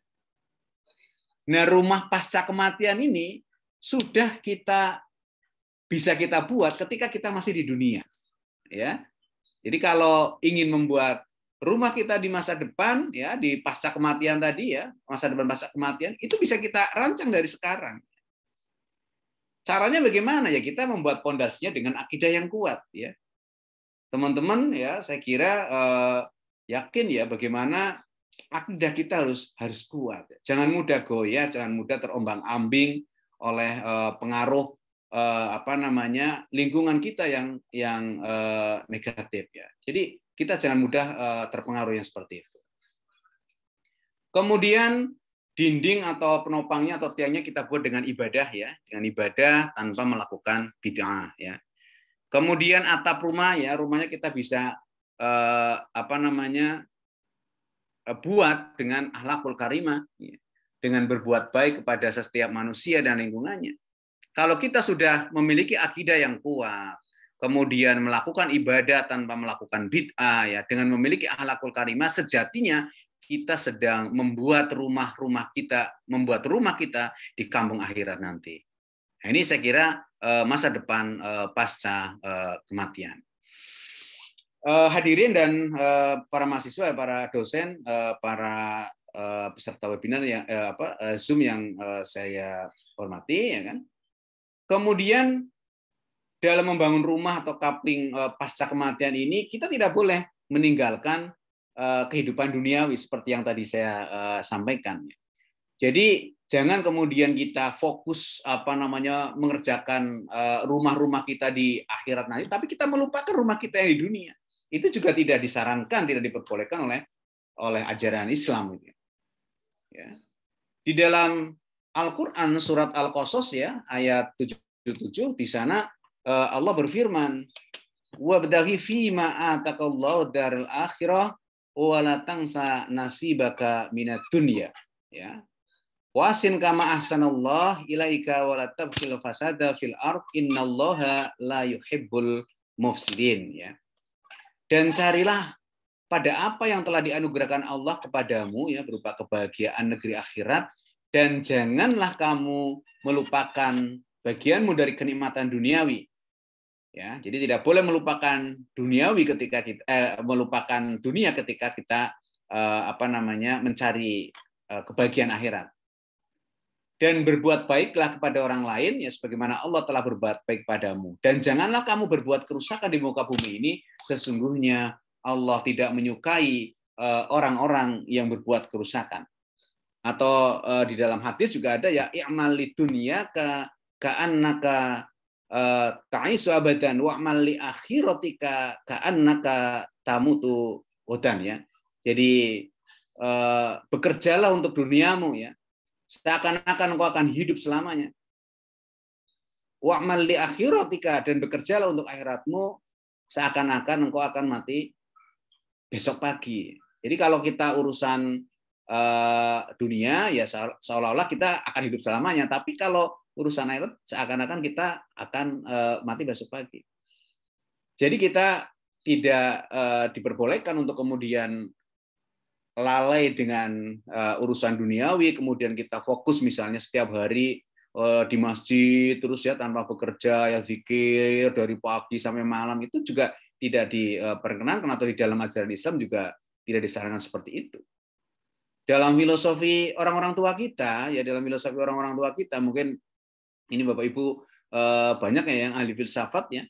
[SPEAKER 3] Nah, rumah pasca kematian ini sudah bisa kita buat ketika kita masih di dunia. Ya. Jadi kalau ingin membuat rumah kita di masa depan ya, di pasca kematian tadi ya, masa depan pasca kematian itu bisa kita rancang dari sekarang. Caranya bagaimana ya? Kita membuat pondasinya dengan akidah yang kuat ya. Teman-teman ya, saya kira yakin ya bagaimana akidah kita harus kuat. Jangan mudah goyah, jangan mudah terombang-ambing oleh pengaruh lingkungan kita yang negatif ya. Jadi kita jangan mudah terpengaruh yang seperti itu. Kemudian dinding atau penopangnya atau tiangnya kita buat dengan ibadah ya, dengan ibadah tanpa melakukan bid'ah ya. Kemudian atap rumah ya, rumahnya kita bisa buat dengan akhlakul karimah ya, dengan berbuat baik kepada setiap manusia dan lingkungannya. Kalau kita sudah memiliki akidah yang kuat, kemudian melakukan ibadah tanpa melakukan bid'ah ya, dengan memiliki akhlakul karimah, sejatinya kita sedang membuat rumah kita di kampung akhirat nanti. Nah, ini saya kira masa depan pasca kematian. Hadirin dan para mahasiswa, para dosen, para peserta webinar yang Zoom yang saya hormati ya kan. Kemudian dalam membangun rumah atau kapling pasca kematian ini kita tidak boleh meninggalkan kehidupan duniawi seperti yang tadi saya sampaikan. Jadi jangan kemudian kita fokus mengerjakan rumah-rumah kita di akhirat nanti, tapi kita melupakan rumah kita yang di dunia. Itu juga tidak disarankan, tidak diperbolehkan oleh ajaran Islam. Ya. Di dalam Al-Quran surat Al-Qasas ya ayat 77 di sana Allah berfirman, wabtaghi fima atakallahu daril akhirah wa la tansa nasibaka minad dunya. Ya. Wasin kama ahsanallah ilaika wa la tabghil fasada fil ard innallaha la yuhibbul mufsidin, ya. Dan carilah pada apa yang telah dianugerahkan Allah kepadamu ya berupa kebahagiaan negeri akhirat, dan janganlah kamu melupakan bagianmu dari kenikmatan duniawi. Ya, jadi tidak boleh melupakan duniawi ketika kita melupakan dunia ketika kita mencari kebahagiaan akhirat. Dan berbuat baiklah kepada orang lain ya sebagaimana Allah telah berbuat baik padamu. Dan janganlah kamu berbuat kerusakan di muka bumi ini, sesungguhnya Allah tidak menyukai orang-orang yang berbuat kerusakan. Atau di dalam hadis juga ada ya i'mal lidunya ka'annaka ta'isu abadan wa'mal li akhiratika ka'annaka tamutu udan, ya. Jadi bekerjalah untuk duniamu ya seakan-akan engkau akan hidup selamanya. Wa'mal li akhiratika, dan bekerjalah untuk akhiratmu seakan-akan engkau akan mati besok pagi. Jadi kalau kita urusan dunia ya seolah-olah kita akan hidup selamanya, tapi kalau urusan akhirat seakan-akan kita akan mati besok pagi. Jadi kita tidak diperbolehkan untuk kemudian lalai dengan urusan duniawi, kemudian kita fokus misalnya setiap hari di masjid terus ya tanpa bekerja ya zikir dari pagi sampai malam, itu juga tidak diperkenankan atau di dalam ajaran Islam juga tidak disarankan seperti itu. Dalam filosofi orang-orang tua kita ya, dalam filosofi orang-orang tua kita mungkin ini Bapak Ibu banyak ya yang ahli filsafat ya.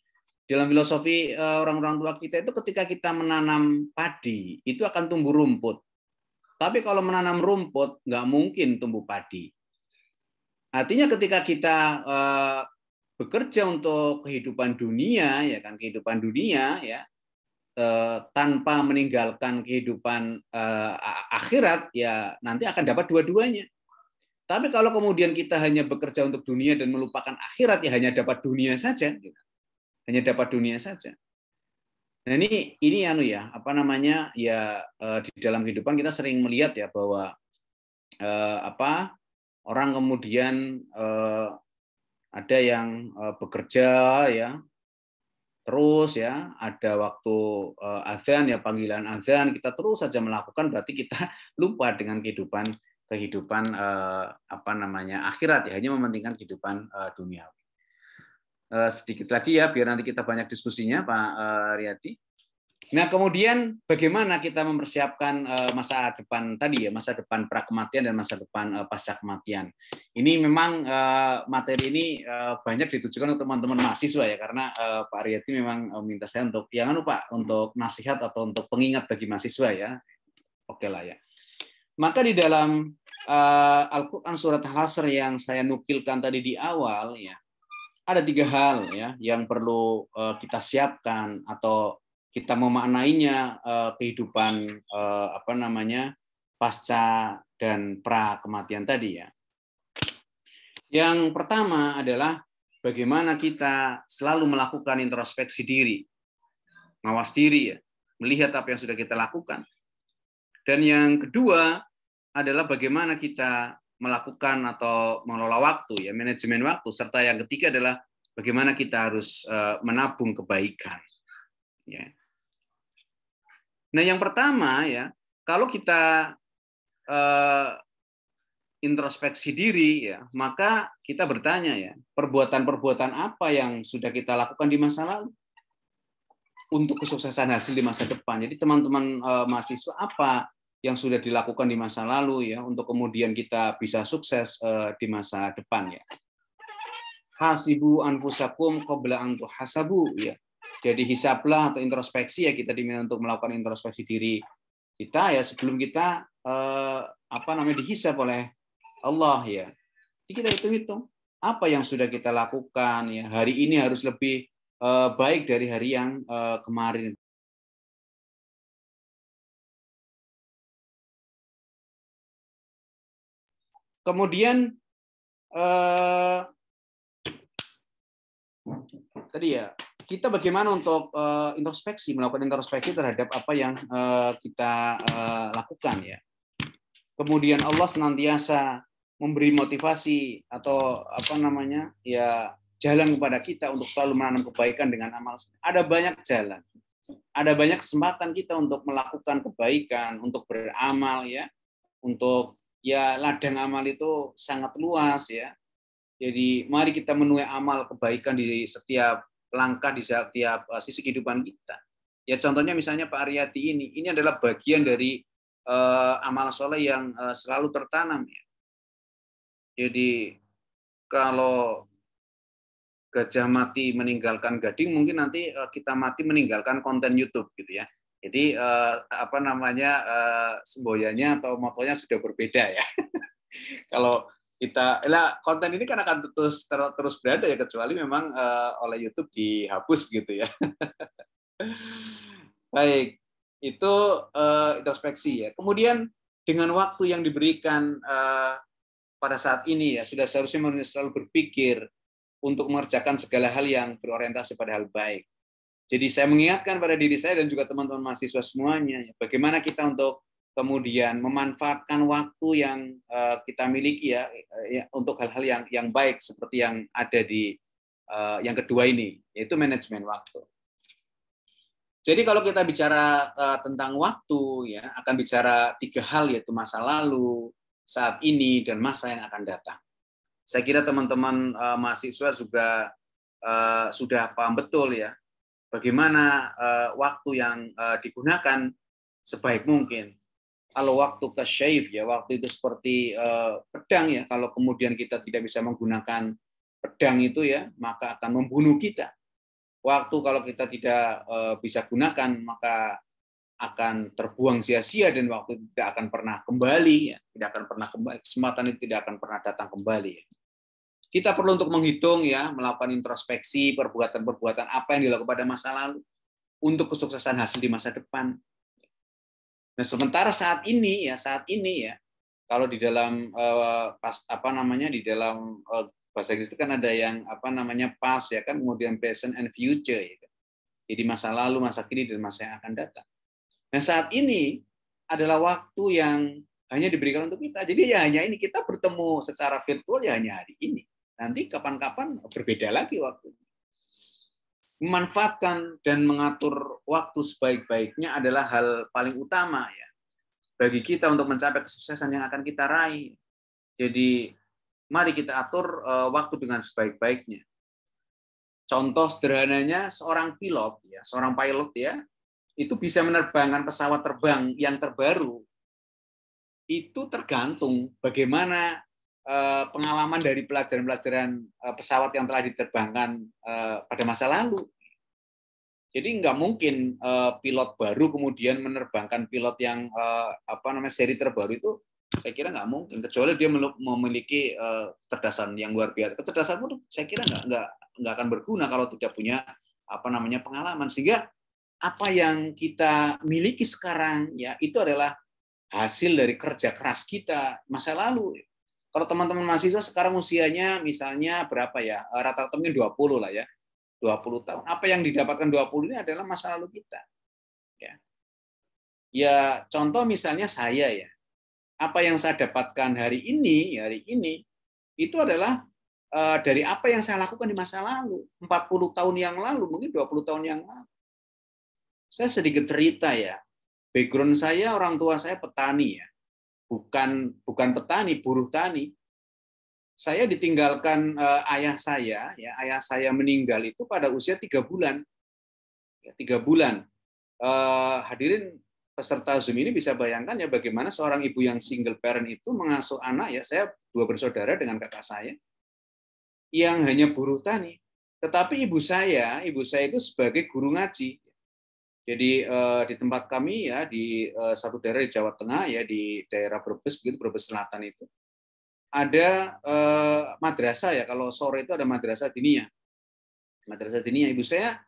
[SPEAKER 3] Dalam filosofi orang-orang tua kita itu ketika kita menanam padi itu akan tumbuh rumput. Tapi kalau menanam rumput nggak mungkin tumbuh padi. Artinya ketika kita bekerja untuk kehidupan dunia ya kan, kehidupan dunia ya tanpa meninggalkan kehidupan akhirat ya nanti akan dapat dua-duanya. Tapi kalau kemudian kita hanya bekerja untuk dunia dan melupakan akhirat ya hanya dapat dunia saja, hanya dapat dunia saja. Nah ini di dalam kehidupan kita sering melihat ya bahwa orang kemudian ada yang bekerja ya terus ya, ada waktu azan ya panggilan azan kita terus saja melakukan, berarti kita lupa dengan kehidupan akhirat ya, hanya mementingkan kehidupan dunia. Sedikit lagi ya biar nanti kita banyak diskusinya Pak Riyadi. Nah kemudian bagaimana kita mempersiapkan masa depan tadi ya, masa depan prakematian dan masa depan pasca kematian. Ini memang materi ini banyak ditujukan untuk teman-teman mahasiswa ya, karena Pak Riyadi memang minta saya untuk jangan lupa untuk nasihat atau untuk pengingat bagi mahasiswa ya. Oke lah ya. Maka di dalam Al-Quran surat Al-Hasr yang saya nukilkan tadi di awal ya, ada 3 hal ya yang perlu kita siapkan atau kita memaknainya kehidupan pasca dan pra kematian tadi ya. Yang pertama adalah bagaimana kita selalu melakukan introspeksi diri, mawas diri ya, melihat apa yang sudah kita lakukan. Dan yang kedua adalah bagaimana kita melakukan atau mengelola waktu ya, manajemen waktu, serta yang ketiga adalah bagaimana kita harus menabung kebaikan. Ya. Nah, yang pertama ya, kalau kita introspeksi diri ya, maka kita bertanya ya, perbuatan-perbuatan apa yang sudah kita lakukan di masa lalu untuk kesuksesan hasil di masa depan. Jadi teman-teman mahasiswa apa yang sudah dilakukan di masa lalu ya untuk kemudian kita bisa sukses di masa depan ya. Hasibu anfusakum qabla an tuhasabu ya. Jadi hisablah atau introspeksi ya, kita diminta untuk melakukan introspeksi diri kita ya sebelum kita dihisab oleh Allah ya. Jadi kita hitung-hitung apa yang sudah kita lakukan ya. Hari ini harus lebih baik dari hari yang kemarin. Kemudian tadi ya, kita bagaimana untuk melakukan introspeksi terhadap apa yang kita lakukan ya. Kemudian Allah senantiasa memberi motivasi atau jalan kepada kita untuk selalu menanam kebaikan dengan amal. Ada banyak jalan, ada banyak kesempatan kita untuk melakukan kebaikan, untuk beramal ya, untuk ladang amal itu sangat luas ya. Jadi mari kita menuai amal kebaikan di setiap langkah, di setiap sisi kehidupan kita. Ya contohnya misalnya Pak Aryati ini adalah bagian dari amal soleh yang selalu tertanam ya. Jadi kalau gajah mati meninggalkan gading, mungkin nanti kita mati meninggalkan konten YouTube gitu ya. Jadi semboyannya atau motonya sudah berbeda ya. Kalau kita konten ini kan akan terus berada ya, kecuali memang oleh YouTube dihapus gitu ya. Baik, itu introspeksi ya. Kemudian dengan waktu yang diberikan pada saat ini ya, sudah seharusnya selalu berpikir untuk mengerjakan segala hal yang berorientasi pada hal baik. Jadi saya mengingatkan pada diri saya dan juga teman-teman mahasiswa semuanya, bagaimana kita untuk kemudian memanfaatkan waktu yang kita miliki ya untuk hal-hal yang baik seperti yang ada di yang kedua ini, yaitu manajemen waktu. Jadi kalau kita bicara tentang waktu ya, akan bicara 3 hal, yaitu masa lalu, saat ini, dan masa yang akan datang. Saya kira teman-teman mahasiswa juga sudah paham betul ya bagaimana waktu yang digunakan sebaik mungkin. Kalau waktu kasyaif ya, waktu itu seperti pedang ya, kalau kemudian kita tidak bisa menggunakan pedang itu ya, maka akan membunuh kita. Waktu kalau kita tidak bisa gunakan, maka akan terbuang sia-sia dan waktu itu tidak akan pernah kembali ya, tidak akan pernah kembali, kesempatan itu tidak akan pernah datang kembali ya. Kita perlu untuk menghitung ya, melakukan introspeksi perbuatan-perbuatan apa yang dilakukan pada masa lalu untuk kesuksesan hasil di masa depan. Nah, sementara saat ini ya, kalau di dalam di dalam bahasa Inggris itu kan ada yang past ya kan, kemudian present and future ya. Jadi masa lalu, masa kini, dan masa yang akan datang. Nah, saat ini adalah waktu yang hanya diberikan untuk kita. Jadi ya hanya ini, kita bertemu secara virtual ya hanya hari ini. Nanti kapan-kapan berbeda lagi waktunya. Memanfaatkan dan mengatur waktu sebaik-baiknya adalah hal paling utama ya bagi kita untuk mencapai kesuksesan yang akan kita raih. Jadi mari kita atur waktu dengan sebaik-baiknya. Contoh sederhananya seorang pilot ya, itu bisa menerbangkan pesawat terbang yang terbaru. Itu tergantung bagaimana pengalaman dari pelajaran-pelajaran pesawat yang telah diterbangkan pada masa lalu. Jadi nggak mungkin pilot baru kemudian menerbangkan pilot yang seri terbaru itu, saya kira nggak mungkin, kecuali dia memiliki kecerdasan yang luar biasa. Kecerdasan pun saya kira nggak akan berguna kalau tidak punya pengalaman. Sehingga apa yang kita miliki sekarang ya itu adalah hasil dari kerja keras kita masa lalu. Kalau teman-teman mahasiswa sekarang usianya misalnya berapa ya? Rata-rata mungkin 20 lah ya. 20 tahun. Apa yang didapatkan 20 ini adalah masa lalu kita. Ya, contoh misalnya saya ya. Apa yang saya dapatkan hari ini itu adalah dari apa yang saya lakukan di masa lalu. 40 tahun yang lalu, mungkin 20 tahun yang lalu. Saya sedikit cerita ya. Background saya, orang tua saya petani ya. Bukan petani, buruh tani. Saya ditinggalkan ayah saya meninggal itu pada usia 3 bulan. 3 bulan. Hadirin peserta Zoom ini bisa bayangkan ya bagaimana seorang ibu yang single parent itu mengasuh anak ya. Saya 2 bersaudara dengan kakak saya yang hanya buruh tani. Tetapi ibu saya itu sebagai guru ngaji. Jadi di tempat kami ya di satu daerah di Jawa Tengah ya di daerah Brebes begitu, Brebes Selatan itu ada madrasah ya, kalau sore itu ada madrasah diniyah. Madrasah diniyah, ibu saya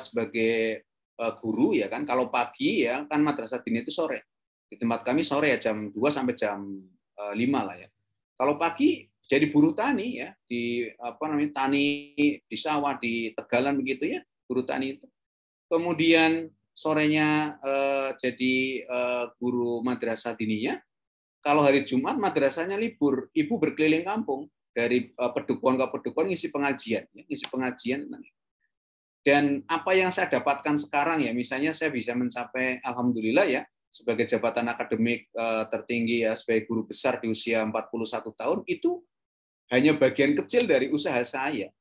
[SPEAKER 3] sebagai guru ya kan, kalau pagi ya kan madrasah diniyah itu sore. Di tempat kami sore ya jam 2 sampai jam 5 lah ya. Kalau pagi jadi buruh tani ya di tani di sawah di Tegalan begitu ya, buruh tani itu. Kemudian sorenya jadi guru madrasah diniyah. Kalau hari Jumat madrasahnya libur, ibu berkeliling kampung dari pedukuhan ke pedukuhan ngisi pengajian, ngisi pengajian. Dan apa yang saya dapatkan sekarang ya, misalnya saya bisa mencapai, alhamdulillah ya, sebagai jabatan akademik tertinggi ya, sebagai guru besar di usia 41 tahun, itu hanya bagian kecil dari usaha saya.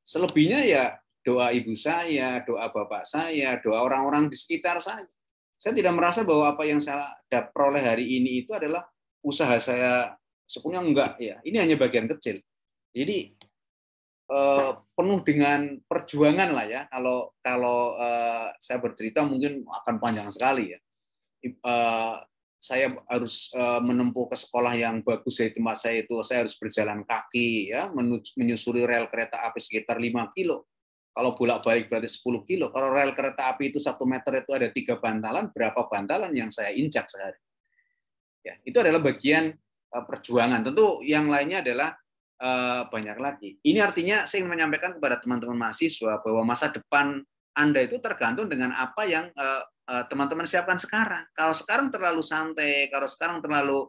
[SPEAKER 3] Selebihnya ya doa ibu saya, doa bapak saya, doa orang-orang di sekitar saya. Saya tidak merasa bahwa apa yang saya peroleh hari ini itu adalah usaha saya sepenuhnya, enggak ya. Ini hanya bagian kecil. Jadi penuh dengan perjuangan lah ya. Kalau saya bercerita mungkin akan panjang sekali ya. Saya harus menempuh ke sekolah yang bagus dari tempat saya itu. Saya harus berjalan kaki ya, menyusuri rel kereta api sekitar 5 kilo. Kalau bolak-balik berarti 10 kilo. Kalau rel kereta api itu 1 meter itu ada 3 bantalan, berapa bantalan yang saya injak sehari? Ya, itu adalah bagian perjuangan. Tentu yang lainnya adalah banyak lagi. Ini artinya saya ingin menyampaikan kepada teman-teman mahasiswa bahwa masa depan Anda itu tergantung dengan apa yang teman-teman siapkan sekarang. Kalau sekarang terlalu santai, kalau sekarang terlalu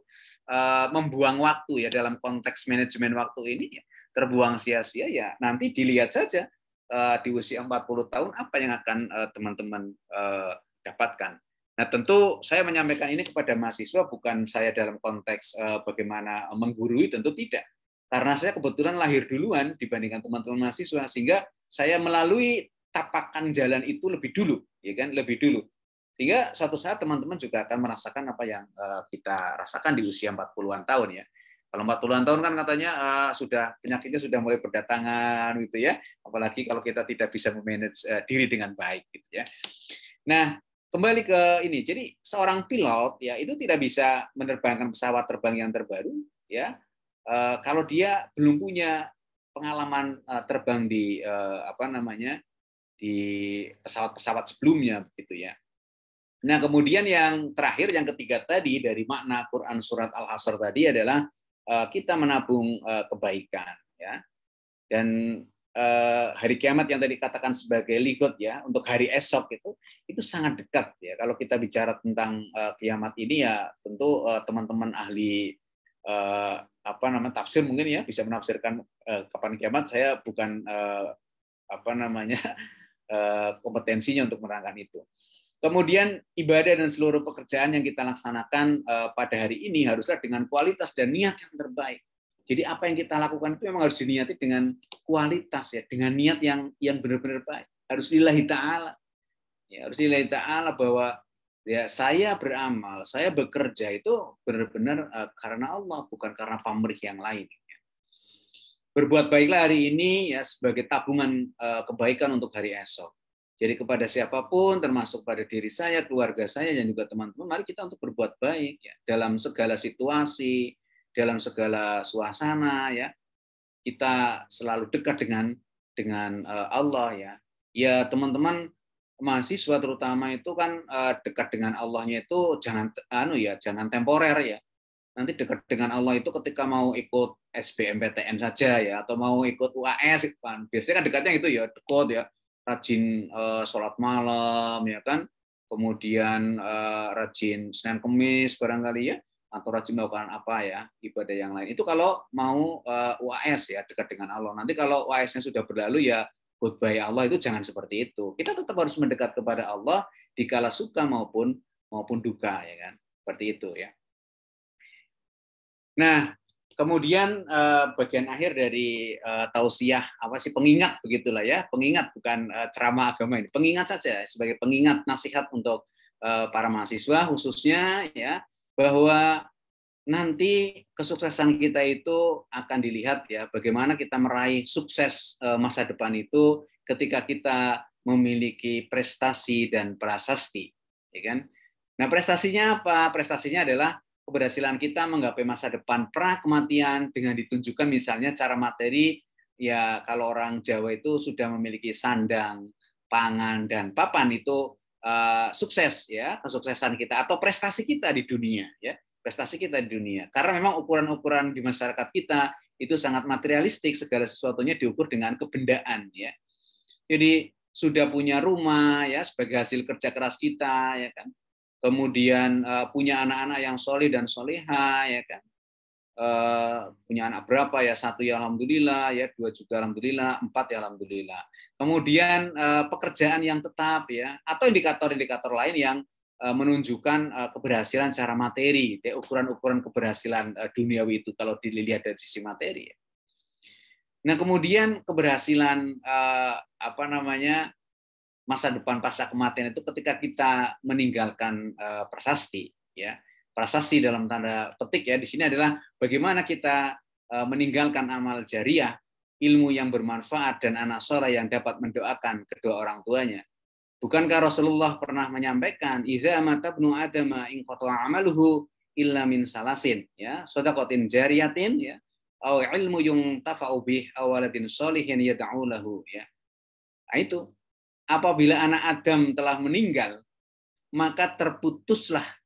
[SPEAKER 3] membuang waktu ya dalam konteks manajemen waktu ini, ya, terbuang sia-sia ya nanti dilihat saja di usia 40 tahun apa yang akan teman-teman dapatkan. Nah, tentu saya menyampaikan ini kepada mahasiswa bukan saya dalam konteks bagaimana menggurui, tentu tidak. Karena saya kebetulan lahir duluan dibandingkan teman-teman mahasiswa, sehingga saya melalui tapakan jalan itu lebih dulu, ya kan, lebih dulu. Sehingga suatu saat teman-teman juga akan merasakan apa yang kita rasakan di usia 40-an tahun ya. Kalau 40-an tahun kan katanya sudah penyakitnya sudah mulai berdatangan gitu ya. Apalagi kalau kita tidak bisa memanage diri dengan baik gitu ya. Nah, kembali ke ini. Jadi seorang pilot ya itu tidak bisa menerbangkan pesawat terbang yang terbaru ya kalau dia belum punya pengalaman terbang di di pesawat-pesawat sebelumnya begitu ya. Nah, kemudian yang terakhir, yang ketiga tadi dari makna Quran surat Al-Hasr tadi adalah kita menabung kebaikan ya. Dan hari kiamat yang tadi katakan sebagai ligot ya, untuk hari esok itu sangat dekat ya. Kalau kita bicara tentang kiamat ini ya tentu teman-teman ahli tafsir mungkin ya bisa menafsirkan kapan kiamat. Saya bukan kompetensinya untuk menerangkan itu. Kemudian ibadah dan seluruh pekerjaan yang kita laksanakan pada hari ini haruslah dengan kualitas dan niat yang terbaik. Jadi apa yang kita lakukan itu memang harus diniati dengan kualitas ya, dengan niat yang benar-benar baik. Harus lillahi ta'ala. Ya, harus lillahi ta'ala bahwa ya saya beramal, saya bekerja itu benar-benar karena Allah, bukan karena pamrih yang lain. Berbuat baiklah hari ini ya sebagai tabungan kebaikan untuk hari esok. Jadi kepada siapapun, termasuk pada diri saya, keluarga saya, dan juga teman-teman, mari kita untuk berbuat baik ya dalam segala situasi, dalam segala suasana ya. Kita selalu dekat dengan Allah ya. Ya teman-teman mahasiswa terutama itu kan dekat dengan Allahnya itu jangan temporer ya. Nanti dekat dengan Allah itu ketika mau ikut SBMPTN saja ya, atau mau ikut UAS itu kan. Biasanya kan dekatnya itu ya, dekot ya, rajin sholat malam ya kan, kemudian rajin Senin Kemis barangkali ya, atau rajin melakukan apa ya ibadah yang lain. Itu kalau mau UAS ya, dekat dengan Allah. Nanti kalau UAS-nya sudah berlalu ya goodbye Allah, itu jangan seperti itu. Kita tetap harus mendekat kepada Allah dikala suka maupun duka ya kan. Seperti itu ya. Nah, kemudian bagian akhir dari tausiah pengingat begitulah ya, pengingat bukan ceramah agama ini, pengingat saja sebagai pengingat nasihat untuk para mahasiswa khususnya ya, bahwa nanti kesuksesan kita itu akan dilihat ya, bagaimana kita meraih sukses masa depan itu ketika kita memiliki prestasi dan prasasti, ya kan? Nah, prestasinya apa? Prestasinya adalah keberhasilan kita menggapai masa depan pra kematian dengan ditunjukkan misalnya cara materi, ya kalau orang Jawa itu sudah memiliki sandang, pangan, dan papan, itu sukses ya, kesuksesan kita atau prestasi kita di dunia ya, prestasi kita di dunia. Karena memang ukuran-ukuran di masyarakat kita itu sangat materialistik, segala sesuatunya diukur dengan kebendaan ya. Jadi sudah punya rumah ya sebagai hasil kerja keras kita ya kan. Kemudian punya anak-anak yang soleh dan soleha ya kan. Punya anak berapa ya, 1 ya alhamdulillah ya, 2 juga alhamdulillah, 4 ya alhamdulillah. Kemudian pekerjaan yang tetap ya, atau indikator-indikator lain yang menunjukkan keberhasilan secara materi, ukuran-ukuran keberhasilan duniawi itu kalau dilihat dari sisi materi. Nah, kemudian keberhasilan masa depan pasca kematian itu ketika kita meninggalkan prasasti ya. Prasasti dalam tanda petik ya di sini adalah bagaimana kita meninggalkan amal jariah, ilmu yang bermanfaat dan anak soleh yang dapat mendoakan kedua orang tuanya. Bukankah Rasulullah pernah menyampaikan idza mata ibnu adama in qata'a amaluhu illa min salasin ya, shadaqatin jariyatin ya, au ilmu yuntafa'u bih aw waladin sholihin yad'u lahu ya. Nah, itu apabila anak Adam telah meninggal maka terputuslah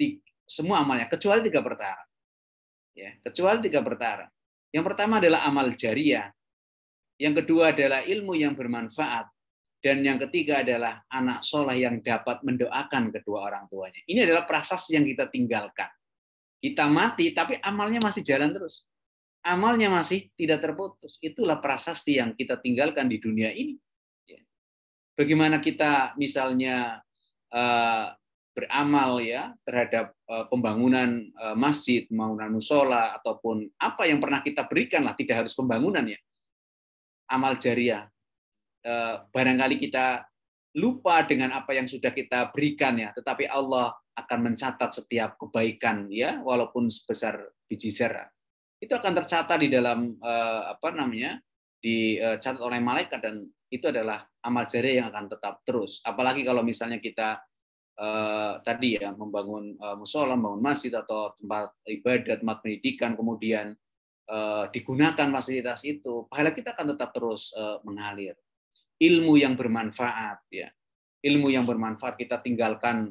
[SPEAKER 3] semua amalnya kecuali 3 perkara. Ya, kecuali 3 perkara. Yang pertama adalah amal jariah. Yang kedua adalah ilmu yang bermanfaat. Dan yang ketiga adalah anak soleh yang dapat mendoakan kedua orang tuanya. Ini adalah prasasti yang kita tinggalkan. Kita mati, tapi amalnya masih jalan terus. Amalnya masih tidak terputus. Itulah prasasti yang kita tinggalkan di dunia ini. Bagaimana kita misalnya beramal ya terhadap pembangunan masjid, pembangunan musola ataupun apa yang pernah kita berikan lah, tidak harus pembangunan ya. Amal jariah. Barangkali kita lupa dengan apa yang sudah kita berikan ya, tetapi Allah akan mencatat setiap kebaikan ya, walaupun sebesar biji zarah. Itu akan tercatat di dalam dicatat oleh malaikat, dan itu adalah amal jariah yang akan tetap terus. Apalagi kalau misalnya kita tadi ya membangun musola, membangun masjid atau tempat ibadah, tempat pendidikan, kemudian digunakan fasilitas itu, pahala kita akan tetap terus mengalir. Ilmu yang bermanfaat ya, ilmu yang bermanfaat, kita tinggalkan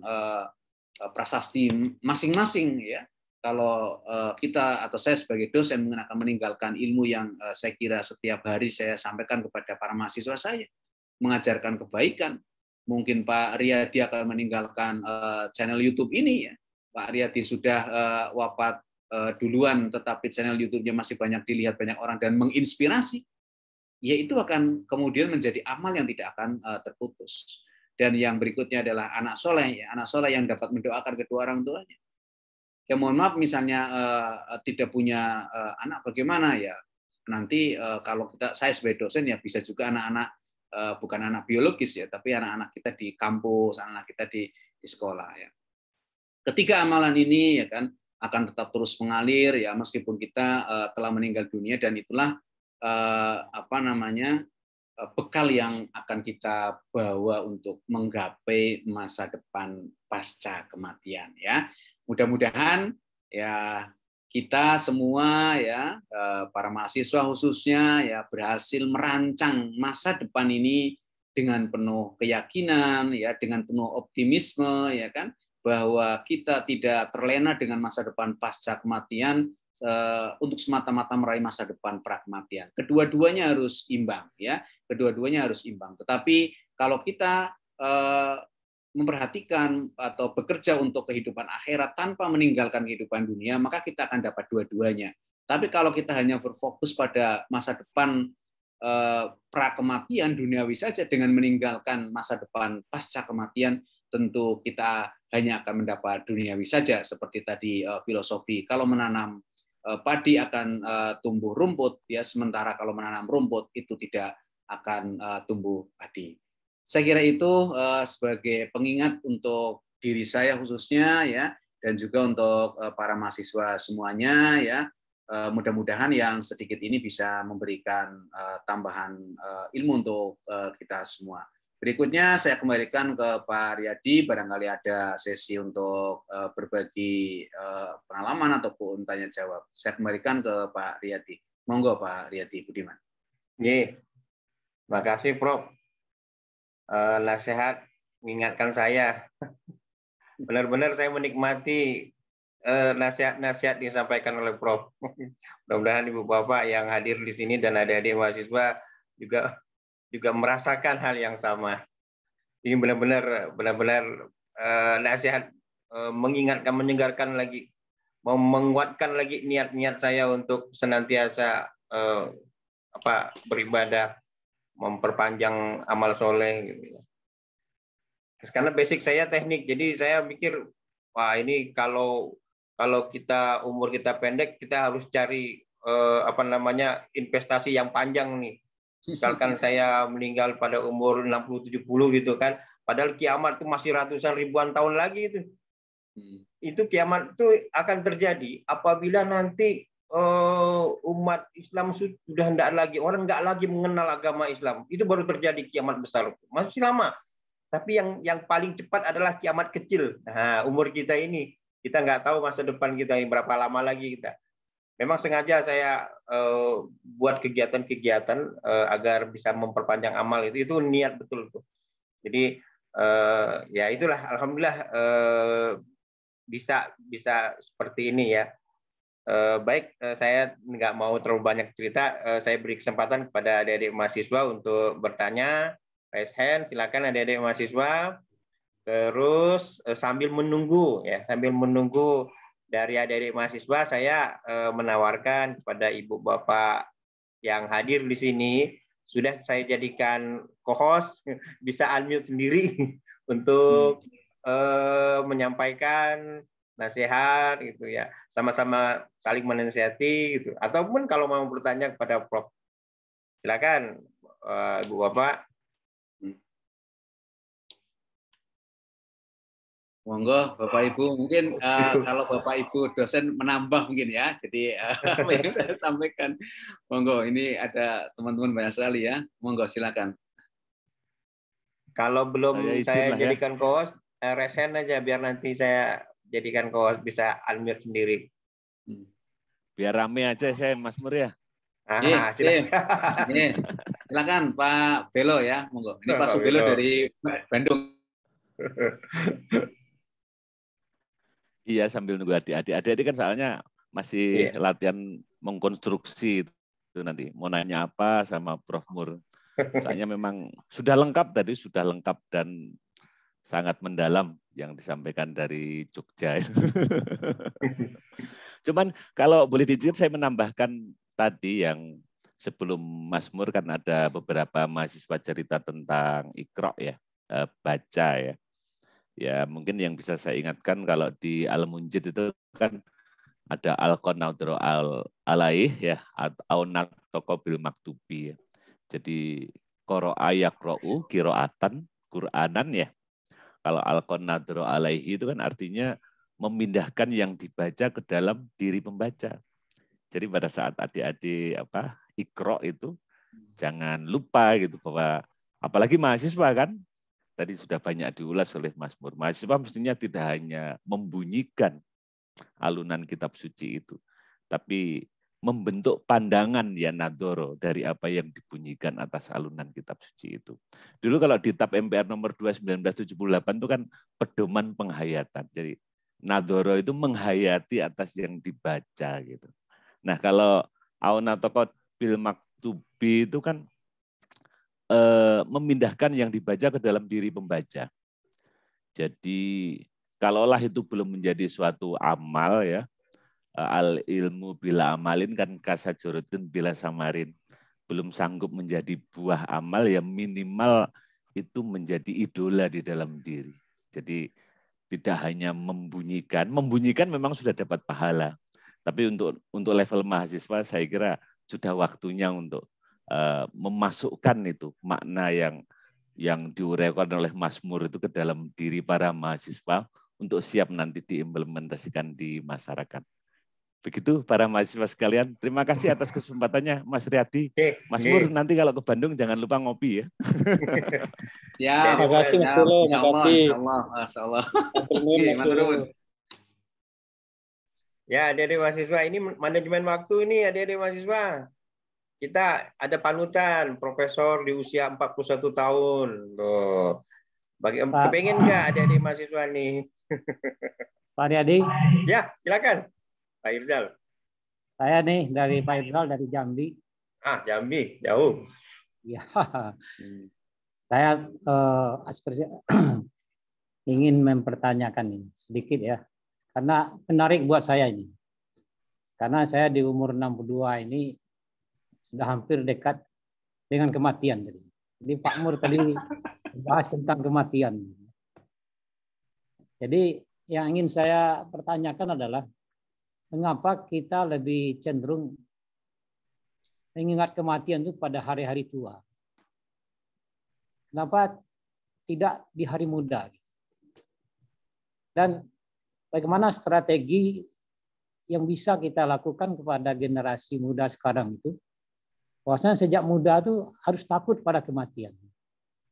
[SPEAKER 3] prasasti masing-masing ya. Kalau kita atau saya sebagai dosen akan meninggalkan ilmu yang saya kira setiap hari saya sampaikan kepada para mahasiswa saya, mengajarkan kebaikan. Mungkin Pak Riyadi akan meninggalkan channel YouTube ini ya. Pak Riyadi sudah wafat duluan, tetapi channel YouTube-nya masih banyak dilihat banyak orang dan menginspirasi. Ya, itu akan kemudian menjadi amal yang tidak akan terputus. Dan yang berikutnya adalah anak soleh, ya. Anak soleh yang dapat mendoakan kedua orang tuanya. Ya mohon maaf misalnya tidak punya anak, bagaimana ya? Nanti kalau saya sebagai dosen ya bisa juga anak-anak bukan anak biologis ya, tapi anak-anak kita di kampus, anak-anak kita di sekolah ya. Ketiga amalan ini ya kan akan tetap terus mengalir ya meskipun kita telah meninggal dunia, dan itulah bekal yang akan kita bawa untuk menggapai masa depan pasca kematian ya. Mudah-mudahan ya kita semua ya, para mahasiswa khususnya ya, berhasil merancang masa depan ini dengan penuh keyakinan ya, dengan penuh optimisme ya kan, bahwa kita tidak terlena dengan masa depan pasca kematian untuk semata-mata meraih masa depan pra kematian. Kedua-duanya harus imbang ya, kedua-duanya harus imbang. Tetapi kalau kita memperhatikan atau bekerja untuk kehidupan akhirat tanpa meninggalkan kehidupan dunia, maka kita akan dapat dua-duanya. Tapi kalau kita hanya berfokus pada masa depan pra kematian duniawi saja dengan meninggalkan masa depan pasca kematian, tentu kita hanya akan mendapat duniawi saja. Seperti tadi filosofi, kalau menanam padi akan tumbuh rumput, ya, sementara kalau menanam rumput itu tidak akan tumbuh padi. Saya kira itu sebagai pengingat untuk diri saya khususnya ya, dan juga untuk para mahasiswa semuanya ya. Mudah-mudahan yang sedikit ini bisa memberikan tambahan ilmu untuk kita semua. Berikutnya saya kembalikan ke Pak Riyadi, barangkali ada sesi untuk berbagi pengalaman ataupun tanya jawab. Saya kembalikan ke Pak Riyadi. Monggo Pak Riyadi Budiman.
[SPEAKER 1] Terima kasih Prof. Nasihat mengingatkan saya. Benar-benar saya menikmati nasihat-nasihat disampaikan oleh Prof. Mudah-mudahan Ibu Bapak yang hadir di sini dan adik-adik mahasiswa juga merasakan hal yang sama. Ini benar-benar nasihat mengingatkan, menyegarkan lagi, menguatkan lagi niat-niat saya untuk senantiasa beribadah, memperpanjang amal soleh. Gitu. Karena basic saya teknik, jadi saya mikir, wah ini kalau kita umur kita pendek, kita harus cari investasi yang panjang nih. Misalkan saya meninggal pada umur 60-70 gitu kan, padahal kiamat itu masih ratusan ribuan tahun lagi itu. Itu kiamat itu akan terjadi apabila nanti umat Islam sudah orang nggak lagi mengenal agama Islam. Itu baru terjadi kiamat besar. Masih lama. Tapi yang paling cepat adalah kiamat kecil. Nah, umur kita ini, kita nggak tahu masa depan kita ini berapa lama lagi kita. Memang sengaja saya buat kegiatan-kegiatan agar bisa memperpanjang amal itu niat betul tuh. Jadi ya itulah, alhamdulillah bisa seperti ini ya. Baik, saya nggak mau terlalu banyak cerita. Saya beri kesempatan kepada adik-adik mahasiswa untuk bertanya. Raise hand, silakan adik-adik mahasiswa. Terus sambil menunggu dari adik-adik mahasiswa, saya menawarkan kepada ibu bapak yang hadir di sini, sudah saya jadikan co-host, bisa unmute sendiri untuk menyampaikan nasihat gitu ya, sama-sama saling menasihati gitu. Ataupun kalau mau bertanya kepada Prof, silakan ibu bapak.
[SPEAKER 3] Monggo Bapak Ibu, mungkin kalau Bapak Ibu dosen menambah mungkin ya, jadi apa yang saya sampaikan, monggo, ini ada teman-teman banyak sekali ya, monggo silakan.
[SPEAKER 1] Kalau belum saya jadikan co-host, raise hand aja biar nanti saya jadikan co-host, bisa unmute sendiri.
[SPEAKER 4] Biar rame aja saya Mas Mur ya.
[SPEAKER 3] Silakan Pak Belo ya, monggo. Ini Pak Subelo dari Bandung.
[SPEAKER 4] Iya, sambil nunggu adik-adik kan soalnya masih latihan mengkonstruksi itu nanti. Mau nanya apa sama Prof Mur. Soalnya memang sudah lengkap dan sangat mendalam yang disampaikan dari Jogja. Cuman kalau boleh diizin saya menambahkan tadi yang sebelum Mas Mur kan ada beberapa mahasiswa cerita tentang Iqra ya, baca ya. Ya mungkin yang bisa saya ingatkan kalau di Al-Munjid itu kan ada al-qanadru alaih ya, atau naktoko bil maktubi ya. Jadi qara'a yaqra'u qira'atan Qur'anan ya. Kalau al-qanadru alaihi itu kan artinya memindahkan yang dibaca ke dalam diri pembaca. Jadi pada saat adik-adik Iqra itu jangan lupa gitu bahwa apalagi mahasiswa kan, tadi sudah banyak diulas oleh Mas Mur. Mahasiswa mestinya tidak hanya membunyikan alunan kitab suci itu, tapi membentuk pandangan ya nadoro dari apa yang dibunyikan atas alunan kitab suci itu. Dulu kalau di TAP MPR nomor 2 1978 itu kan pedoman penghayatan. Jadi nadoro itu menghayati atas yang dibaca gitu. Nah kalau aunatoko bil maktubi itu kan memindahkan yang dibaca ke dalam diri pembaca. Jadi kalaulah itu belum menjadi suatu amal ya, al ilmu bila amalin kan kasajurutin bila samarin, belum sanggup menjadi buah amal ya minimal itu menjadi idola di dalam diri. Jadi tidak hanya membunyikan memang sudah dapat pahala, tapi untuk level mahasiswa saya kira sudah waktunya untuk memasukkan itu makna yang diuraikan oleh Mas Mur itu ke dalam diri para mahasiswa untuk siap nanti diimplementasikan di masyarakat. Begitu para mahasiswa sekalian. Terima kasih atas kesempatannya, Mas Riyadi. Mas Mur, nanti kalau ke Bandung jangan lupa ngopi ya.
[SPEAKER 3] Ya,
[SPEAKER 5] terima kasih Mas Dulu,
[SPEAKER 3] insya Allah.
[SPEAKER 1] Ya, adik-adik mahasiswa, ini manajemen waktu ini adik-adik mahasiswa. Kita ada panutan, profesor di usia 41 tahun. Tuh. Kepengen nggak adik-adik mahasiswa nih?
[SPEAKER 5] Pak Riyadi?
[SPEAKER 1] Ya, silakan. Pak Irzal.
[SPEAKER 5] Saya nih dari Pak Irzal dari Jambi.
[SPEAKER 1] Jambi, jauh.
[SPEAKER 5] Ya, saya ingin mempertanyakan ini sedikit ya. Karena menarik buat saya ini. Karena saya di umur 62 ini sudah hampir dekat dengan kematian tadi. Jadi Pak Mur tadi bahas tentang kematian. Jadi yang ingin saya pertanyakan adalah mengapa kita lebih cenderung mengingat kematian itu pada hari-hari tua? Kenapa tidak di hari muda? Dan bagaimana strategi yang bisa kita lakukan kepada generasi muda sekarang itu? Bahwasanya sejak muda itu harus takut pada kematian.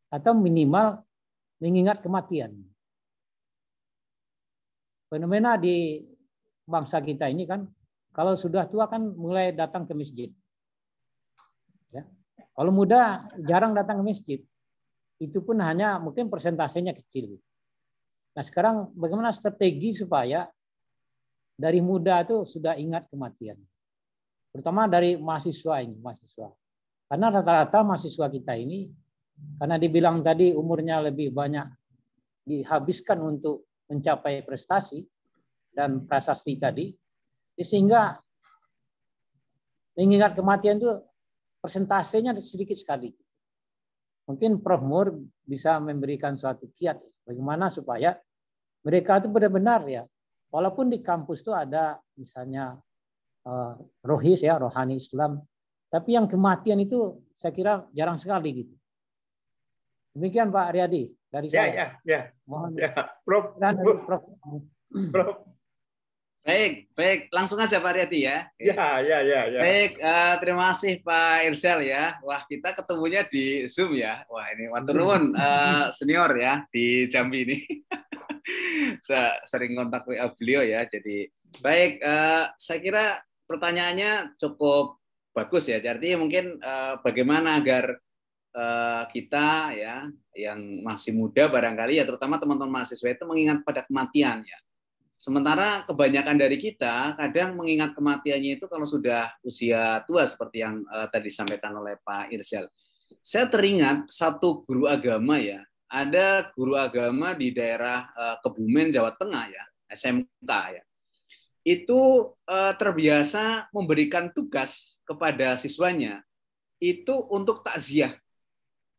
[SPEAKER 5] Atau minimal mengingat kematian. Fenomena di bangsa kita ini kan, kalau sudah tua kan mulai datang ke masjid. Ya. Kalau muda jarang datang ke masjid. Itu pun hanya mungkin persentasenya kecil. Nah sekarang bagaimana strategi supaya dari muda itu sudah ingat kematian, terutama dari mahasiswa ini, mahasiswa. Karena rata-rata mahasiswa kita ini, karena dibilang tadi umurnya lebih banyak dihabiskan untuk mencapai prestasi dan prasasti tadi, sehingga mengingat kematian itu persentasenya sedikit sekali. Mungkin Prof. Mur bisa memberikan suatu kiat bagaimana supaya mereka itu benar-benar ya, walaupun di kampus itu ada misalnya rohis ya, rohani Islam, tapi yang kematian itu saya kira jarang sekali gitu. Demikian Pak Riyadi dari saya.
[SPEAKER 1] Ya.
[SPEAKER 5] Mohon.
[SPEAKER 1] Ya, Prof.
[SPEAKER 3] Baik, langsung aja Pak Riyadi ya.
[SPEAKER 1] Ya.
[SPEAKER 3] Baik, terima kasih Pak Irzal ya. Wah, kita ketemunya di Zoom ya. Wah, ini matur nuwun senior ya di Jambi ini. Saya sering kontak WA beliau ya. Jadi baik, saya kira pertanyaannya cukup bagus ya. Jadi mungkin bagaimana agar kita ya yang masih muda barangkali ya, terutama teman-teman mahasiswa itu mengingat pada kematian ya. Sementara kebanyakan dari kita kadang mengingat kematiannya itu kalau sudah usia tua seperti yang tadi disampaikan oleh Pak Irzal. Saya teringat satu guru agama ya, ada guru agama di daerah Kebumen, Jawa Tengah ya, SMK ya. Itu terbiasa memberikan tugas kepada siswanya itu untuk takziah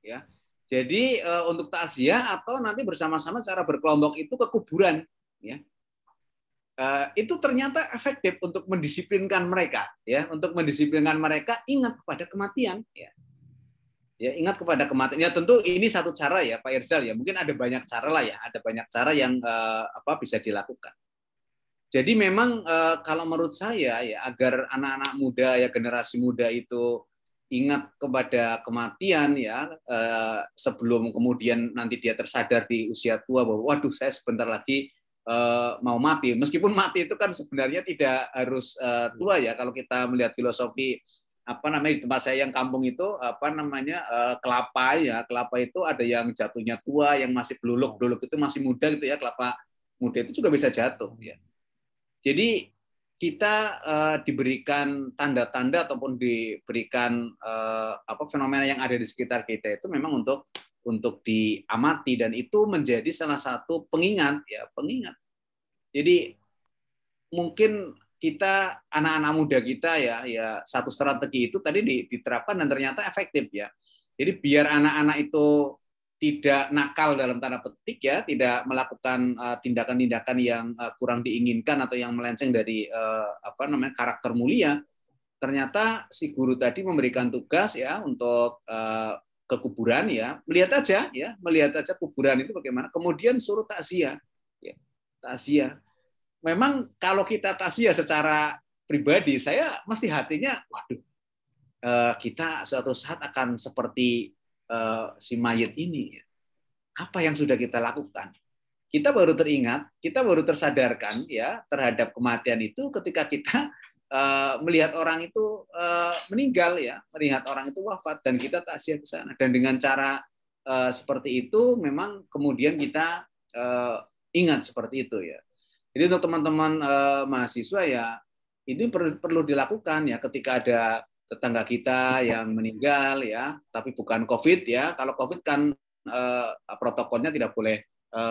[SPEAKER 3] ya. Jadi untuk takziah atau nanti bersama-sama secara berkelompok itu ke kuburan ya. Itu ternyata efektif untuk mendisiplinkan mereka ya, untuk mendisiplinkan mereka ingat kepada kematian ya. Ya, ingat kepada kematian. Ya tentu ini satu cara ya Pak Irzal ya. Mungkin ada banyak cara lah ya, ada banyak cara yang bisa dilakukan. Jadi memang kalau menurut saya ya, agar anak-anak muda ya, generasi muda itu ingat kepada kematian ya, sebelum kemudian nanti dia tersadar di usia tua bahwa waduh saya sebentar lagi mau mati. Meskipun mati itu kan sebenarnya tidak harus tua ya. Kalau kita melihat filosofi di tempat saya yang kampung itu kelapa ya. Kelapa itu ada yang jatuhnya tua, yang masih beluluk itu masih muda gitu ya. Kelapa muda itu juga bisa jatuh ya. Jadi kita diberikan tanda-tanda ataupun diberikan fenomena yang ada di sekitar kita itu memang untuk diamati, dan itu menjadi salah satu pengingat. Jadi mungkin kita anak-anak muda kita ya satu strategi itu tadi diterapkan dan ternyata efektif ya. Jadi biar anak-anak itu tidak nakal dalam tanda petik ya, tidak melakukan tindakan-tindakan yang kurang diinginkan atau yang melenceng dari karakter mulia. Ternyata si guru tadi memberikan tugas ya untuk ke kuburan ya, melihat aja kuburan itu bagaimana, kemudian suruh takziah ya. takziah. Memang kalau kita takziah secara pribadi, saya mesti hatinya, waduh, kita suatu saat akan seperti si mayit ini. Apa yang sudah kita lakukan? Kita baru teringat, kita baru tersadarkan ya terhadap kematian itu ketika kita melihat orang itu meninggal ya, melihat orang itu wafat dan kita takziah ke sana. Dan dengan cara seperti itu memang kemudian kita ingat seperti itu ya. Jadi untuk teman-teman mahasiswa ya ini perlu dilakukan ya ketika ada tetangga kita yang meninggal ya, tapi bukan COVID ya. Kalau COVID kan protokolnya tidak boleh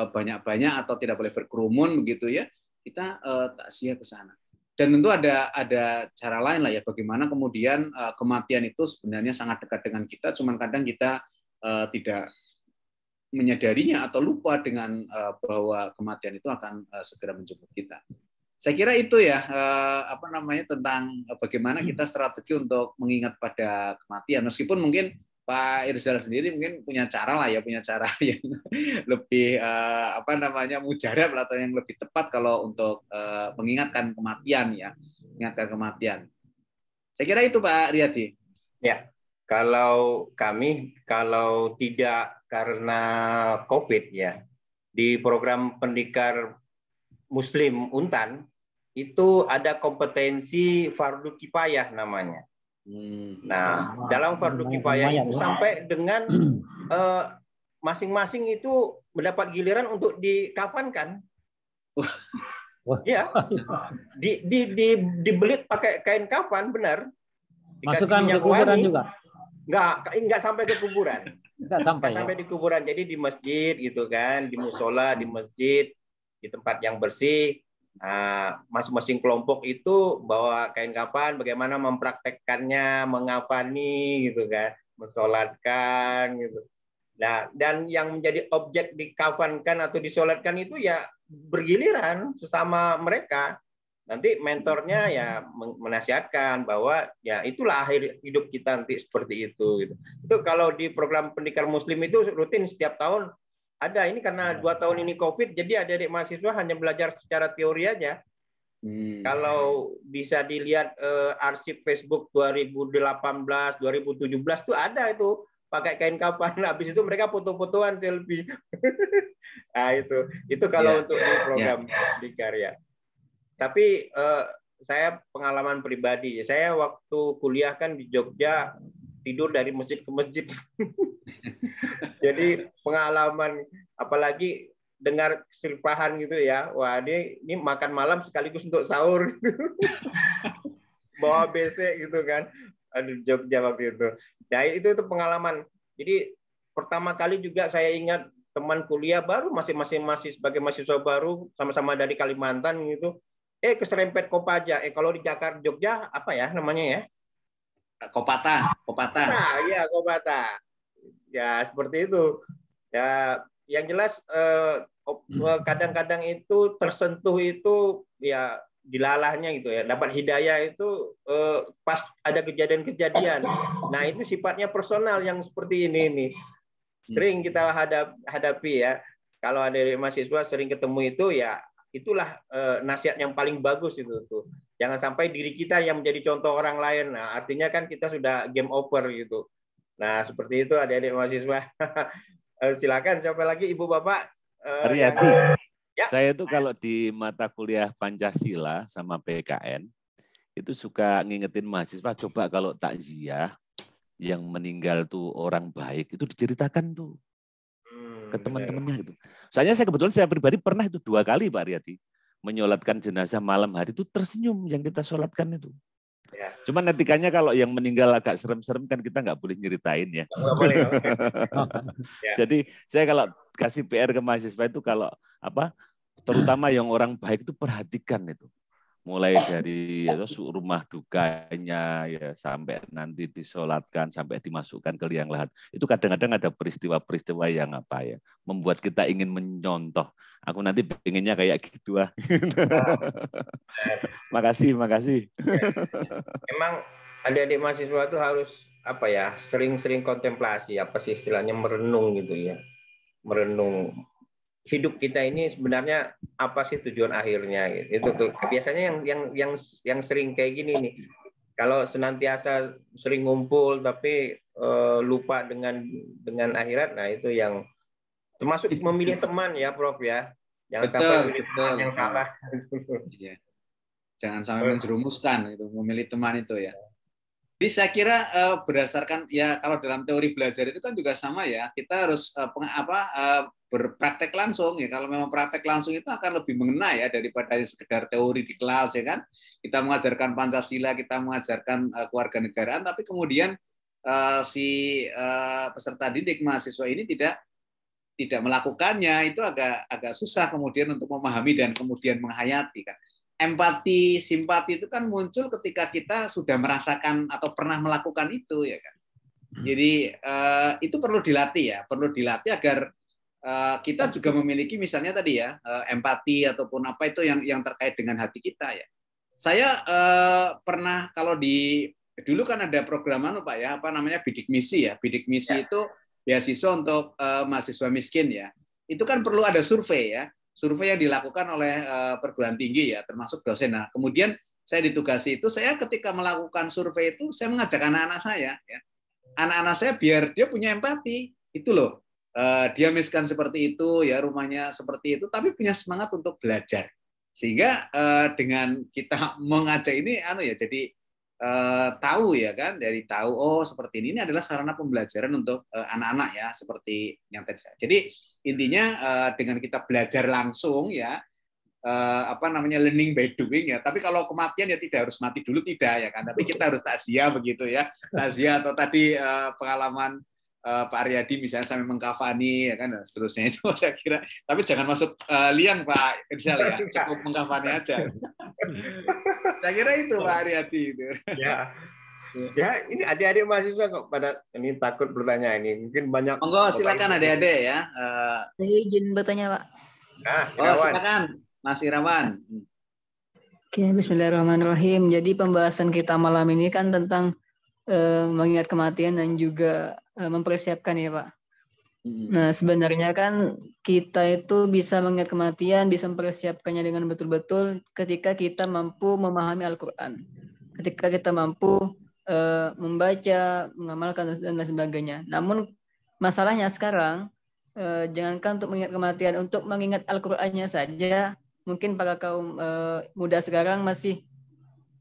[SPEAKER 3] banyak-banyak atau tidak boleh berkerumun begitu ya. Kita takziah ke sana. Dan tentu ada cara lain lah ya bagaimana kemudian kematian itu sebenarnya sangat dekat dengan kita, cuman kadang kita tidak menyadarinya atau lupa dengan bahwa kematian itu akan segera menjemput kita. Saya kira itu ya tentang bagaimana kita strategi untuk mengingat pada kematian. Meskipun mungkin Pak Irzal sendiri mungkin punya cara lah ya, punya cara yang lebih mujarab atau yang lebih tepat kalau untuk mengingatkan kematian ya, mengingatkan kematian. Saya kira itu Pak Riyadi.
[SPEAKER 1] Ya, kalau kami kalau tidak karena COVID ya, di program Pendikar Muslim Untan itu ada kompetensi fardu kifayah namanya. Nah, dalam fardu kifayah itu sampai dengan masing-masing itu mendapat giliran untuk dikafankan. Ya, dibelit pakai kain kafan benar.
[SPEAKER 5] Masukkan ke kuburan juga.
[SPEAKER 1] Enggak sampai ke kuburan.
[SPEAKER 5] Enggak sampai
[SPEAKER 1] di kuburan. Jadi di masjid gitu kan, di musola, di masjid, di tempat yang bersih. Masing-masing kelompok itu bawa kain kafan, bagaimana mempraktekkannya, mengafani gitu kan, mensolatkan gitu. Nah, dan yang menjadi objek dikafankan atau disolatkan itu ya bergiliran sesama mereka. Nanti mentornya ya menasihatkan bahwa ya itulah akhir hidup kita nanti seperti itu. Gitu. Itu kalau di program Pendikar Muslim itu rutin setiap tahun. Ada ini karena 2 tahun ini COVID, jadi adik-adik mahasiswa hanya belajar secara teori aja. Kalau bisa dilihat arsip Facebook 2018, 2017 tuh ada itu pakai kain kafan. Habis itu mereka foto-fotoan selfie. Nah itu kalau untuk di program Dikarya. Tapi saya pengalaman pribadi. Saya waktu kuliah kan di Jogja tidur dari masjid ke masjid. Jadi pengalaman apalagi dengar silpahan gitu ya. Wah, ini makan malam sekaligus untuk sahur. Bawa BC gitu kan. Di Jogja waktu itu. Nah, itu pengalaman. Jadi pertama kali juga saya ingat teman kuliah baru masih sebagai mahasiswa baru sama-sama dari Kalimantan gitu. Keserempet Kopaja. Kalau di Jakarta Jogja apa ya namanya ya?
[SPEAKER 3] Kopata.
[SPEAKER 1] Nah, iya Kopata. Ya seperti itu. Ya yang jelas kadang-kadang itu tersentuh itu ya dilalahnya gitu ya. Dapat hidayah itu pas ada kejadian-kejadian. Nah itu sifatnya personal yang seperti ini. Sering kita hadapi ya. Kalau ada mahasiswa sering ketemu itu ya itulah nasihat yang paling bagus itu tuh. Jangan sampai diri kita yang menjadi contoh orang lain. Nah artinya kan kita sudah game over gitu. Nah, seperti itu adik-adik mahasiswa. Silakan siapa lagi Ibu Bapak?
[SPEAKER 4] Riyadi. Ya. Saya itu kalau di mata kuliah Pancasila sama PKN itu suka ngingetin mahasiswa coba kalau takziah yang meninggal tuh orang baik itu diceritakan tuh ke teman-temannya gitu. Soalnya saya pribadi pernah itu 2 kali Pak Riyadi menyolatkan jenazah malam hari itu tersenyum yang kita sholatkan itu. Ya. Cuman etikanya kalau yang meninggal agak serem-serem kan kita nggak boleh nyeritain ya.
[SPEAKER 1] Nggak boleh.
[SPEAKER 4] Ya. Jadi saya kalau kasih PR ke mahasiswa itu kalau terutama yang orang baik itu perhatikan itu. Mulai dari rumah dukanya ya sampai nanti disolatkan sampai dimasukkan ke liang lahat. Itu kadang-kadang ada peristiwa-peristiwa yang membuat kita ingin menyontoh. Aku nanti pengennya kayak gitu . Makasih.
[SPEAKER 1] Ya. Emang adik-adik mahasiswa itu harus sering-sering kontemplasi, apa sih istilahnya merenung gitu ya. Merenung. hidup kita ini sebenarnya apa sih tujuan akhirnya gitu. Itu tuh biasanya yang sering kayak gini nih. Kalau senantiasa sering ngumpul tapi lupa dengan akhirat, nah itu yang termasuk memilih teman ya Prof ya. Jangan sampai memilih teman yang salah.
[SPEAKER 3] Iya. Jangan sampai menjerumuskan itu, memilih teman itu ya. Jadi saya kira berdasarkan ya kalau dalam teori belajar itu kan juga sama ya, kita harus berpraktek langsung ya. Kalau memang praktek langsung itu akan lebih mengena ya daripada sekedar teori di kelas ya kan. Kita mengajarkan Pancasila, kita mengajarkan kewarganegaraan, tapi kemudian si peserta didik mahasiswa ini tidak melakukannya, itu agak susah kemudian untuk memahami dan kemudian menghayati kan. Empati, simpati itu kan muncul ketika kita sudah merasakan atau pernah melakukan itu ya kan. Jadi itu perlu dilatih agar kita juga memiliki misalnya tadi ya empati ataupun apa itu yang terkait dengan hati kita ya. Saya pernah kalau dulu kan ada program Pak ya, apa namanya bidik misi ya. Bidik misi itu beasiswa untuk mahasiswa miskin ya. Itu kan perlu ada survei ya. Survei yang dilakukan oleh perguruan tinggi ya, termasuk dosen. Nah, kemudian saya ditugasi itu, saya ketika melakukan survei itu, saya mengajak anak-anak saya, ya. Anak-anak saya biar dia punya empati, itu loh. Dia miskin seperti itu, ya rumahnya seperti itu, tapi punya semangat untuk belajar. Sehingga dengan kita mengajak ini, jadi tahu ya kan, dari tahu oh seperti ini adalah sarana pembelajaran untuk anak-anak ya, seperti yang tadi saya. Jadi intinya dengan kita belajar langsung ya learning by doing ya. Tapi kalau kematian ya tidak harus mati dulu tidak ya kan. Tapi kita harus takziah begitu ya. Takziah atau tadi pengalaman Pak Aryadi misalnya sampai mengkafani ya kan dan seterusnya itu saya kira. Tapi jangan masuk liang Pak Irsal ya. Cukup mengkafani aja. Saya kira itu Pak Aryadi itu.
[SPEAKER 1] Ya. Ya, ini adik-adik mahasiswa kok pada ini takut bertanya ini. Mungkin banyak.
[SPEAKER 3] Monggo silakan adik-adik ya.
[SPEAKER 2] Saya izin bertanya, Pak.
[SPEAKER 1] Nah,
[SPEAKER 3] silakan Mas Irawan.
[SPEAKER 2] Oke, bismillahirrahmanirrahim. Jadi pembahasan kita malam ini kan tentang mengingat kematian dan juga mempersiapkan ya, Pak. Nah, sebenarnya kan kita itu bisa mengingat kematian, bisa mempersiapkannya dengan betul-betul ketika kita mampu memahami Al-Quran. Ketika kita mampu membaca, mengamalkan dan lain sebagainya. Namun masalahnya sekarang jangankan untuk mengingat kematian, untuk mengingat Al-Qur'annya saja mungkin para kaum muda sekarang masih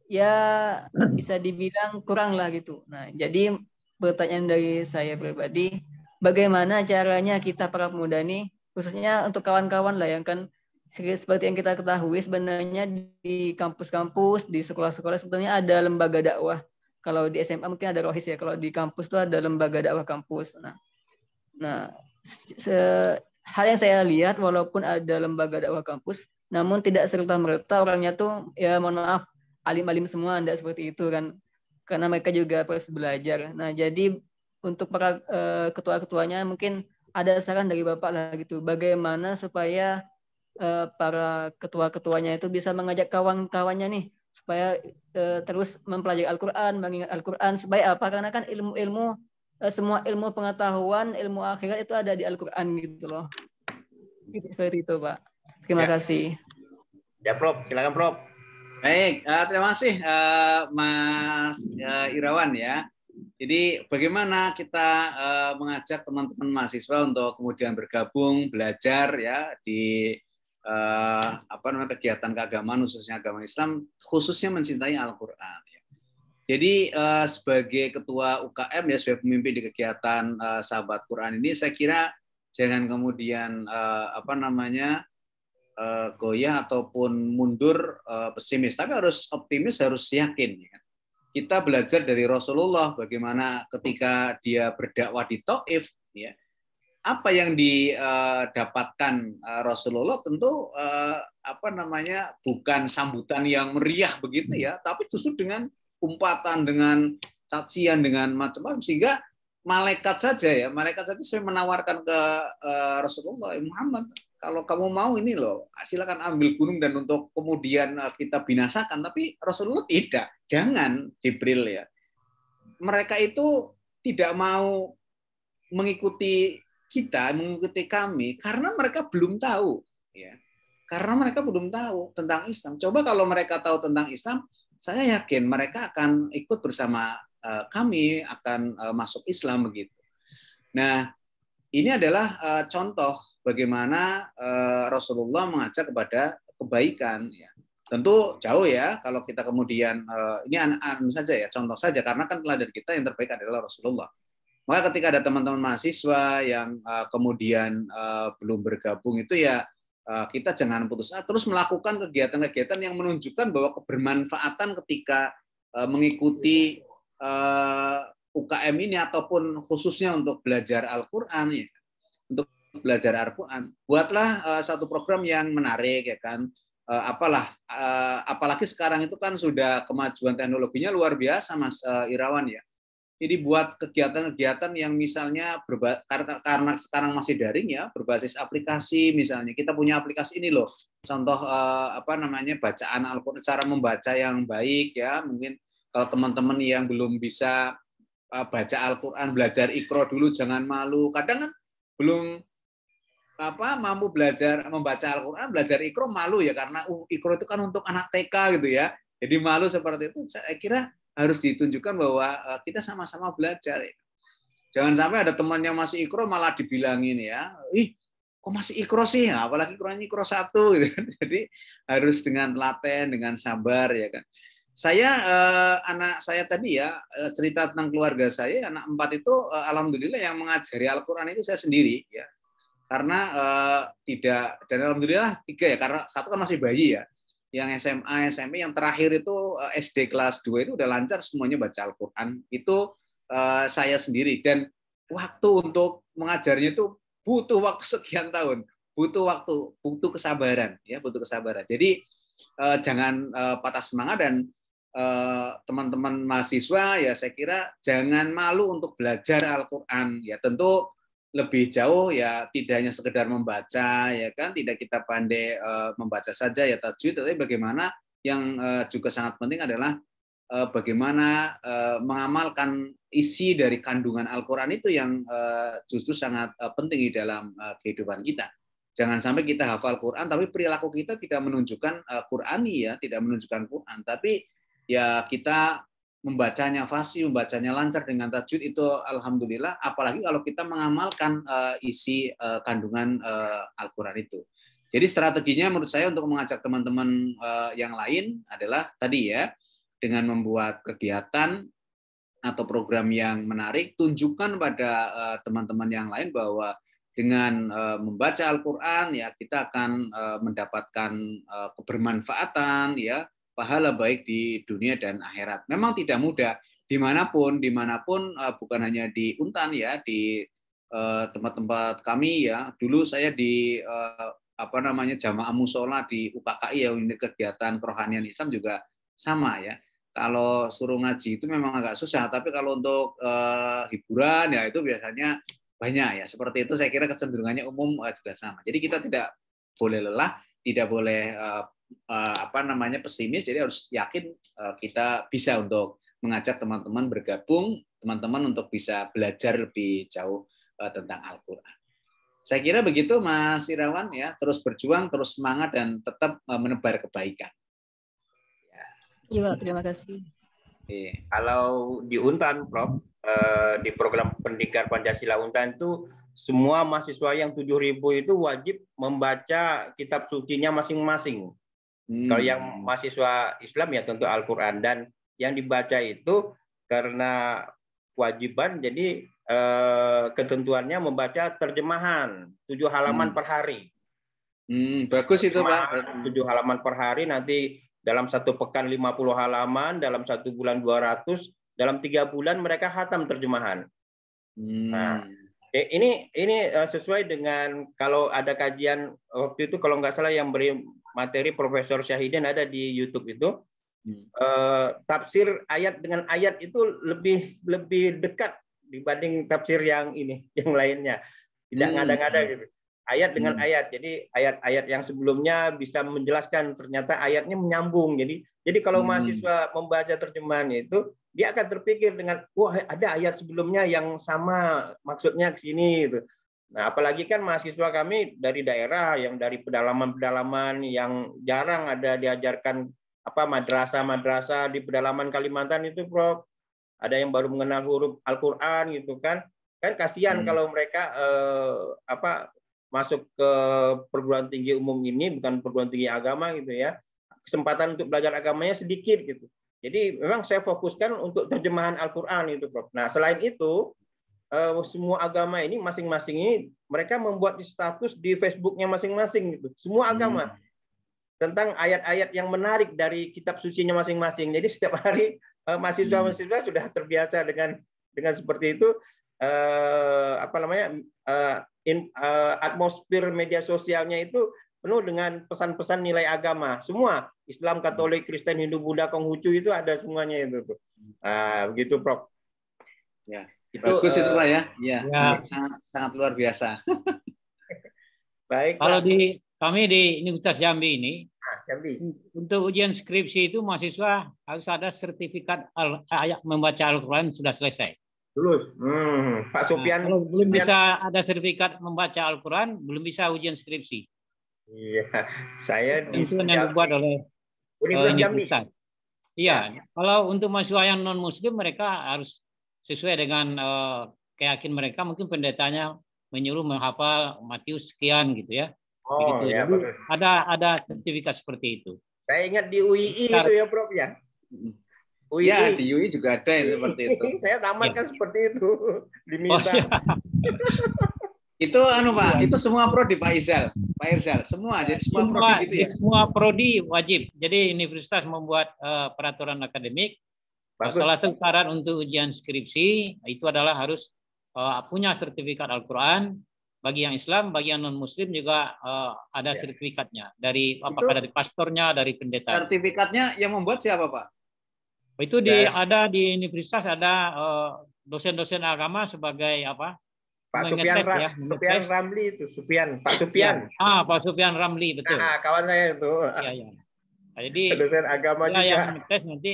[SPEAKER 2] ya bisa dibilang kurang lah gitu. Nah, jadi pertanyaan dari saya pribadi, bagaimana caranya kita para pemuda ini, khususnya untuk kawan-kawan lah yang kan seperti yang kita ketahui sebenarnya di kampus-kampus, di sekolah-sekolah sebetulnya ada lembaga dakwah. Kalau di SMA mungkin ada rohis ya. Kalau di kampus itu ada lembaga dakwah kampus. Nah, hal yang saya lihat walaupun ada lembaga dakwah kampus, namun tidak serta-merta orangnya tuh ya mohon maaf alim-alim semua, tidak seperti itu kan. Karena mereka juga harus belajar. Nah, jadi untuk para ketua-ketuanya mungkin ada saran dari Bapak lah gitu. Bagaimana supaya para ketua-ketuanya itu bisa mengajak kawan-kawannya nih supaya terus mempelajari Al-Quran, mengingat Al-Quran, supaya apa? Karena kan ilmu-ilmu, semua ilmu pengetahuan, ilmu akhirat itu ada di Al-Quran gitu loh. Seperti itu Pak. Terima kasih.
[SPEAKER 1] Ya Prof, silakan Prof.
[SPEAKER 3] Baik, terima kasih Mas Irawan ya. Jadi bagaimana kita mengajak teman-teman mahasiswa untuk kemudian bergabung, belajar ya di kegiatan keagamaan khususnya agama Islam, khususnya mencintai Al-Quran. Jadi sebagai ketua UKM ya, sebagai pemimpin di kegiatan Sahabat Quran ini, saya kira jangan kemudian goyah ataupun mundur pesimis, tapi harus optimis, harus yakin. Kita belajar dari Rasulullah bagaimana ketika dia berdakwah di Taif, ya. Apa yang didapatkan Rasulullah tentu bukan sambutan yang meriah begitu ya, tapi justru dengan umpatan, dengan cacian, dengan macam-macam, sehingga malaikat saja saya menawarkan ke Rasulullah, Muhammad, kalau kamu mau ini loh, silakan ambil gunung dan untuk kemudian kita binasakan. Tapi Rasulullah tidak, jangan Jibril ya. Mereka itu tidak mau mengikuti kita, mengikuti kami karena mereka belum tahu, ya. Karena mereka belum tahu tentang Islam. Coba kalau mereka tahu tentang Islam, saya yakin mereka akan ikut bersama kami, akan masuk Islam begitu. Nah, ini adalah contoh bagaimana Rasulullah mengajak kepada kebaikan. Ya. Tentu jauh ya kalau kita kemudian ini anu saja ya, contoh saja karena kan teladan kita yang terbaik adalah Rasulullah. Maka ketika ada teman-teman mahasiswa yang kemudian belum bergabung itu ya kita jangan putus asa, terus melakukan kegiatan-kegiatan yang menunjukkan bahwa kebermanfaatan ketika mengikuti UKM ini ataupun khususnya untuk belajar Al-Qur'an ya. Untuk belajar Al-Qur'an. Buatlah satu program yang menarik ya kan. Apalagi sekarang itu kan sudah kemajuan teknologinya luar biasa Mas Irawan ya. Jadi buat kegiatan-kegiatan yang misalnya karena sekarang masih daring ya, berbasis aplikasi misalnya. Kita punya aplikasi ini loh. Contoh bacaan Al-Qur'an, cara membaca yang baik ya. Mungkin kalau teman-teman yang belum bisa baca Al-Qur'an, belajar Iqra dulu, jangan malu. Kadang kan belum mampu belajar membaca Al-Qur'an, belajar Iqra malu ya karena Iqra itu kan untuk anak TK gitu ya. Jadi malu seperti itu. Saya kira harus ditunjukkan bahwa kita sama-sama belajar. Ya. Jangan sampai ada teman yang masih Iqra malah dibilangin ya, ih kok masih Iqra sih, ya, apalagi Iqra 1 gitu kan. Jadi harus dengan telaten, dengan sabar ya kan. Saya anak saya tadi ya cerita tentang keluarga saya, anak 4 itu alhamdulillah yang mengajari Al-Qur'an itu saya sendiri ya. Karena tidak, dan alhamdulillah 3 ya, karena 1 kan masih bayi ya. Yang SMA, SMP, yang terakhir itu SD kelas 2 itu udah lancar semuanya baca Al-Qur'an. Itu saya sendiri, dan waktu untuk mengajarnya itu butuh waktu sekian tahun, butuh kesabaran ya, butuh kesabaran. Jadi jangan patah semangat, dan teman-teman mahasiswa ya saya kira jangan malu untuk belajar Al-Qur'an ya. Tentu lebih jauh ya, tidak hanya sekedar membaca ya kan, tidak kita pandai membaca saja ya tajwid, tapi bagaimana yang juga sangat penting adalah bagaimana mengamalkan isi dari kandungan Al-Qur'an itu yang justru sangat penting di dalam kehidupan kita. Jangan sampai kita hafal Quran tapi perilaku kita tidak menunjukkan Qur'ani ya, tidak menunjukkan Quran, tapi ya kita membacanya fasih, membacanya lancar dengan tajwid itu alhamdulillah, apalagi kalau kita mengamalkan isi kandungan Al-Qur'an itu. Jadi strateginya menurut saya untuk mengajak teman-teman yang lain adalah tadi ya, dengan membuat kegiatan atau program yang menarik, tunjukkan pada teman-teman yang lain bahwa dengan membaca Al-Qur'an ya kita akan mendapatkan kebermanfaatan ya, pahala baik di dunia dan akhirat. Memang tidak mudah dimanapun bukan hanya di Untan ya, di tempat-tempat kami ya. Dulu saya di jamaah musola di UKKI ya, unit kegiatan kerohanian Islam juga sama ya. Kalau suruh ngaji itu memang agak susah, tapi kalau untuk hiburan ya itu biasanya banyak ya. Seperti itu saya kira kecenderungannya umum juga sama. Jadi kita tidak boleh lelah, tidak boleh pesimis, jadi harus yakin kita bisa untuk mengajak teman-teman bergabung, teman-teman untuk bisa belajar lebih jauh tentang Al-Qur'an. Saya kira begitu Mas Irawan ya, terus berjuang, terus semangat, dan tetap menebar kebaikan.
[SPEAKER 2] Iya, terima kasih.
[SPEAKER 1] Kalau di Untan, Prof, di program pendidikan Pancasila Untan itu semua mahasiswa yang 7.000 itu wajib membaca kitab sucinya masing-masing. Kalau yang mahasiswa Islam ya tentu Al-Qur'an, dan yang dibaca itu karena kewajiban, jadi ketentuannya membaca terjemahan 7 halaman per hari.
[SPEAKER 3] Bagus itu Pak.
[SPEAKER 1] 7 halaman per hari, nanti dalam 1 pekan 50 halaman, dalam 1 bulan 200, dalam 3 bulan mereka khatam terjemahan. Nah, ini sesuai dengan kalau ada kajian waktu itu, kalau nggak salah yang beri materi Profesor Syahidin ada di YouTube itu, tafsir ayat dengan ayat itu lebih dekat dibanding tafsir yang lainnya, tidak ngada-ngada gitu. Ayat dengan ayat, jadi ayat-ayat yang sebelumnya bisa menjelaskan, ternyata ayatnya menyambung. Jadi kalau mahasiswa membaca terjemahannya itu, dia akan terpikir dengan, wah ada ayat sebelumnya yang sama maksudnya ke sini gitu. Nah, apalagi kan mahasiswa kami dari daerah yang dari pedalaman-pedalaman yang jarang ada diajarkan madrasah-madrasah di pedalaman Kalimantan itu, Prof. Ada yang baru mengenal huruf Al-Qur'an gitu kan. Kan kasihan kalau mereka masuk ke perguruan tinggi umum ini, bukan perguruan tinggi agama gitu ya. Kesempatan untuk belajar agamanya sedikit gitu. Jadi memang saya fokuskan untuk terjemahan Al-Qur'an itu, Prof. Nah, selain itu semua agama ini masing-masing ini mereka membuat status di Facebooknya masing-masing gitu. Semua agama tentang ayat-ayat yang menarik dari kitab sucinya masing-masing. Jadi setiap hari mahasiswa-mahasiswa sudah terbiasa dengan seperti itu. Atmosfer media sosialnya itu penuh dengan pesan-pesan nilai agama. Semua Islam, Katolik, Kristen, Hindu, Buddha, Konghucu itu ada semuanya itu tuh. Begitu, Prof.
[SPEAKER 3] Ya. Bagus itu Pak ya. Ya. Sangat luar biasa.
[SPEAKER 1] Baik.
[SPEAKER 5] Kalau kami di Universitas Jambi ini, untuk ujian skripsi itu mahasiswa harus ada sertifikat membaca Al-Quran sudah selesai.
[SPEAKER 1] Lulus. Pak Supian.
[SPEAKER 5] Kalau belum bisa ada sertifikat membaca Al-Quran, belum bisa ujian skripsi.
[SPEAKER 1] Iya, saya
[SPEAKER 5] itu yang dibuat oleh Universitas. Iya, kalau untuk mahasiswa yang non Muslim mereka harus sesuai dengan keyakinan mereka, mungkin pendetanya menyuruh menghafal Matius sekian gitu ya.
[SPEAKER 1] Oh,
[SPEAKER 5] begitu.
[SPEAKER 1] ya,
[SPEAKER 5] jadi ada sertifikat seperti itu.
[SPEAKER 1] Saya ingat di UII itu ya, Prof ya.
[SPEAKER 3] UII. Ya, di UI juga ada yang seperti itu.
[SPEAKER 1] Saya tamat kan seperti itu, diminta.
[SPEAKER 3] Itu Pak, itu semua prodi Pak Irsal, semua. Jadi semua prodi gitu ya.
[SPEAKER 5] Semua prodi wajib. Jadi universitas membuat peraturan akademik. Bagus. Salah satu syarat untuk ujian skripsi itu adalah harus punya sertifikat Al-Quran. Bagi yang Islam, bagi yang non-Muslim juga ada sertifikatnya. Dari apakah dari pastornya, dari pendeta.
[SPEAKER 3] Sertifikatnya yang membuat siapa, Pak?
[SPEAKER 5] Itu ada di universitas, ada dosen-dosen agama sebagai
[SPEAKER 1] Pak Supian Ramli itu, Pak Supian.
[SPEAKER 5] Ya. Pak Supian Ramli, betul.
[SPEAKER 1] Kawan saya itu.
[SPEAKER 5] Iya. Jadi
[SPEAKER 1] dosen agama juga.
[SPEAKER 5] Yang ngetes nanti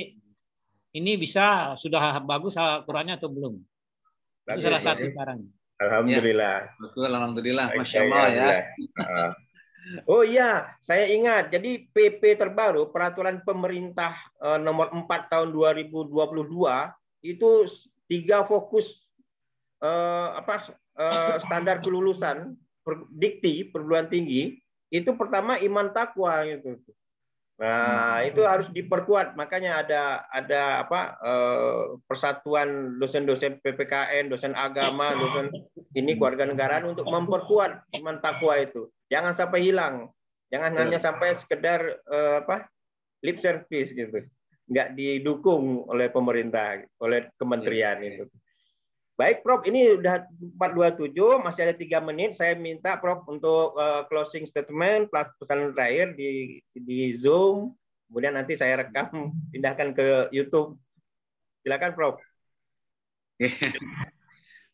[SPEAKER 5] ini bisa sudah bagus Al-Qurannya atau belum? Itu salah satu caranya.
[SPEAKER 1] Alhamdulillah.
[SPEAKER 3] Ya, betul, alhamdulillah. Masya Allah ya.
[SPEAKER 1] Oh iya, saya ingat. Jadi PP terbaru peraturan pemerintah nomor 4 tahun 2022 itu 3 fokus standar kelulusan dikti perguruan tinggi. Itu pertama iman takwa gitu. Nah, itu harus diperkuat. Makanya ada persatuan dosen-dosen PPKN, dosen agama, dosen ini kewarganegaraan untuk memperkuat iman takwa itu. Jangan sampai hilang. Jangan hanya sampai sekedar lip service gitu. Nggak didukung oleh pemerintah, oleh kementerian itu. Baik, Prof, ini udah 4:27, masih ada 3 menit. Saya minta Prof untuk closing statement, pesan terakhir di Zoom. Kemudian nanti saya rekam, pindahkan ke YouTube. Silakan, Prof.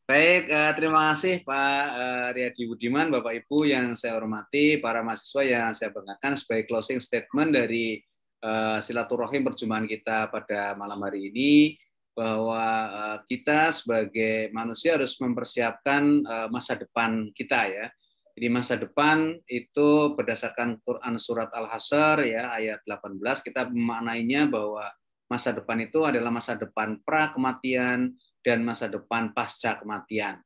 [SPEAKER 3] Baik, terima kasih Pak Riyadi Budiman, Bapak Ibu yang saya hormati, para mahasiswa yang saya banggakan sebagai closing statement dari silaturahim perjumpaan kita pada malam hari ini, bahwa kita sebagai manusia harus mempersiapkan masa depan kita ya. Jadi masa depan itu berdasarkan Quran surat Al-Hasyr ya ayat 18 kita memaknainya bahwa masa depan itu adalah masa depan pra kematian dan masa depan pasca kematian.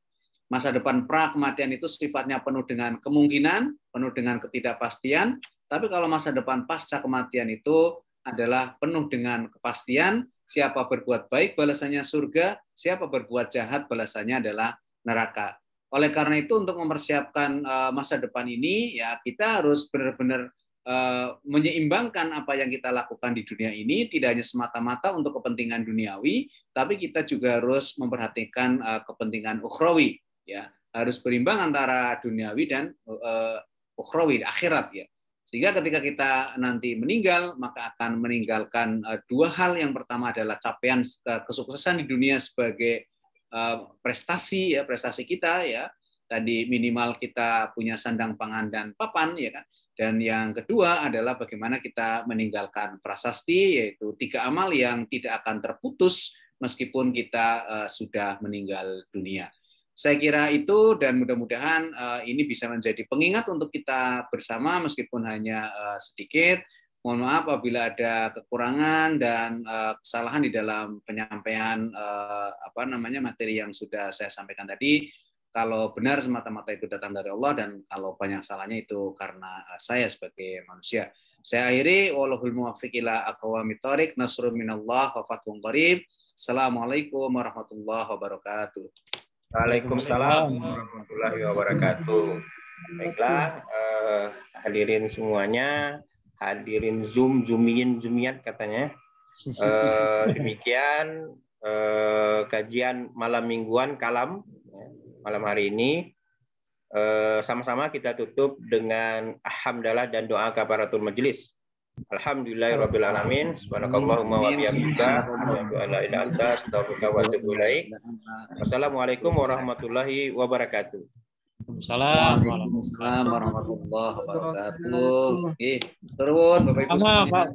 [SPEAKER 3] Masa depan pra kematian itu sifatnya penuh dengan kemungkinan, penuh dengan ketidakpastian, tapi kalau masa depan pasca kematian itu adalah penuh dengan kepastian. Siapa berbuat baik balasannya surga, siapa berbuat jahat balasannya adalah neraka. Oleh karena itu untuk mempersiapkan masa depan ini ya kita harus benar-benar menyeimbangkan apa yang kita lakukan di dunia ini tidak hanya semata-mata untuk kepentingan duniawi, tapi kita juga harus memperhatikan kepentingan ukhrawi ya. Harus berimbang antara duniawi dan ukhrawi, akhirat ya. Sehingga ketika kita nanti meninggal, maka akan meninggalkan 2 hal. Yang pertama adalah capaian kesuksesan di dunia sebagai prestasi ya, prestasi kita ya. Tadi minimal kita punya sandang, pangan, dan papan ya kan. Dan yang kedua adalah bagaimana kita meninggalkan prasasti, yaitu 3 amal yang tidak akan terputus meskipun kita sudah meninggal dunia. Saya kira itu, dan mudah-mudahan ini bisa menjadi pengingat untuk kita bersama meskipun hanya sedikit. Mohon maaf apabila ada kekurangan dan kesalahan di dalam penyampaian materi yang sudah saya sampaikan tadi. Kalau benar semata-mata itu datang dari Allah, dan kalau banyak salahnya itu karena saya sebagai manusia. Saya akhiri, wallahul muwaffiq ila aqwamit thoriq, nasrun minallah wa fathun qarib. Assalamualaikum warahmatullahi wabarakatuh.
[SPEAKER 1] Waalaikumsalam warahmatullahi wabarakatuh. Baiklah, hadirin semuanya, hadirin Zoomiyin katanya. Demikian kajian malam mingguan Kalam malam hari ini. Sama-sama kita tutup dengan alhamdulillah dan doa kafaratul majelis. Alhamdulillahirabbil alamin. Subhanakallahumma wa bihamdika asyhadu an la ilaha illa anta astaghfiruka wa atubu ilaik. Wassalamualaikum warahmatullahi wabarakatuh.
[SPEAKER 3] Waalaikumsalam warahmatullahi wabarakatuh. Turun Bapak Ibu semuanya.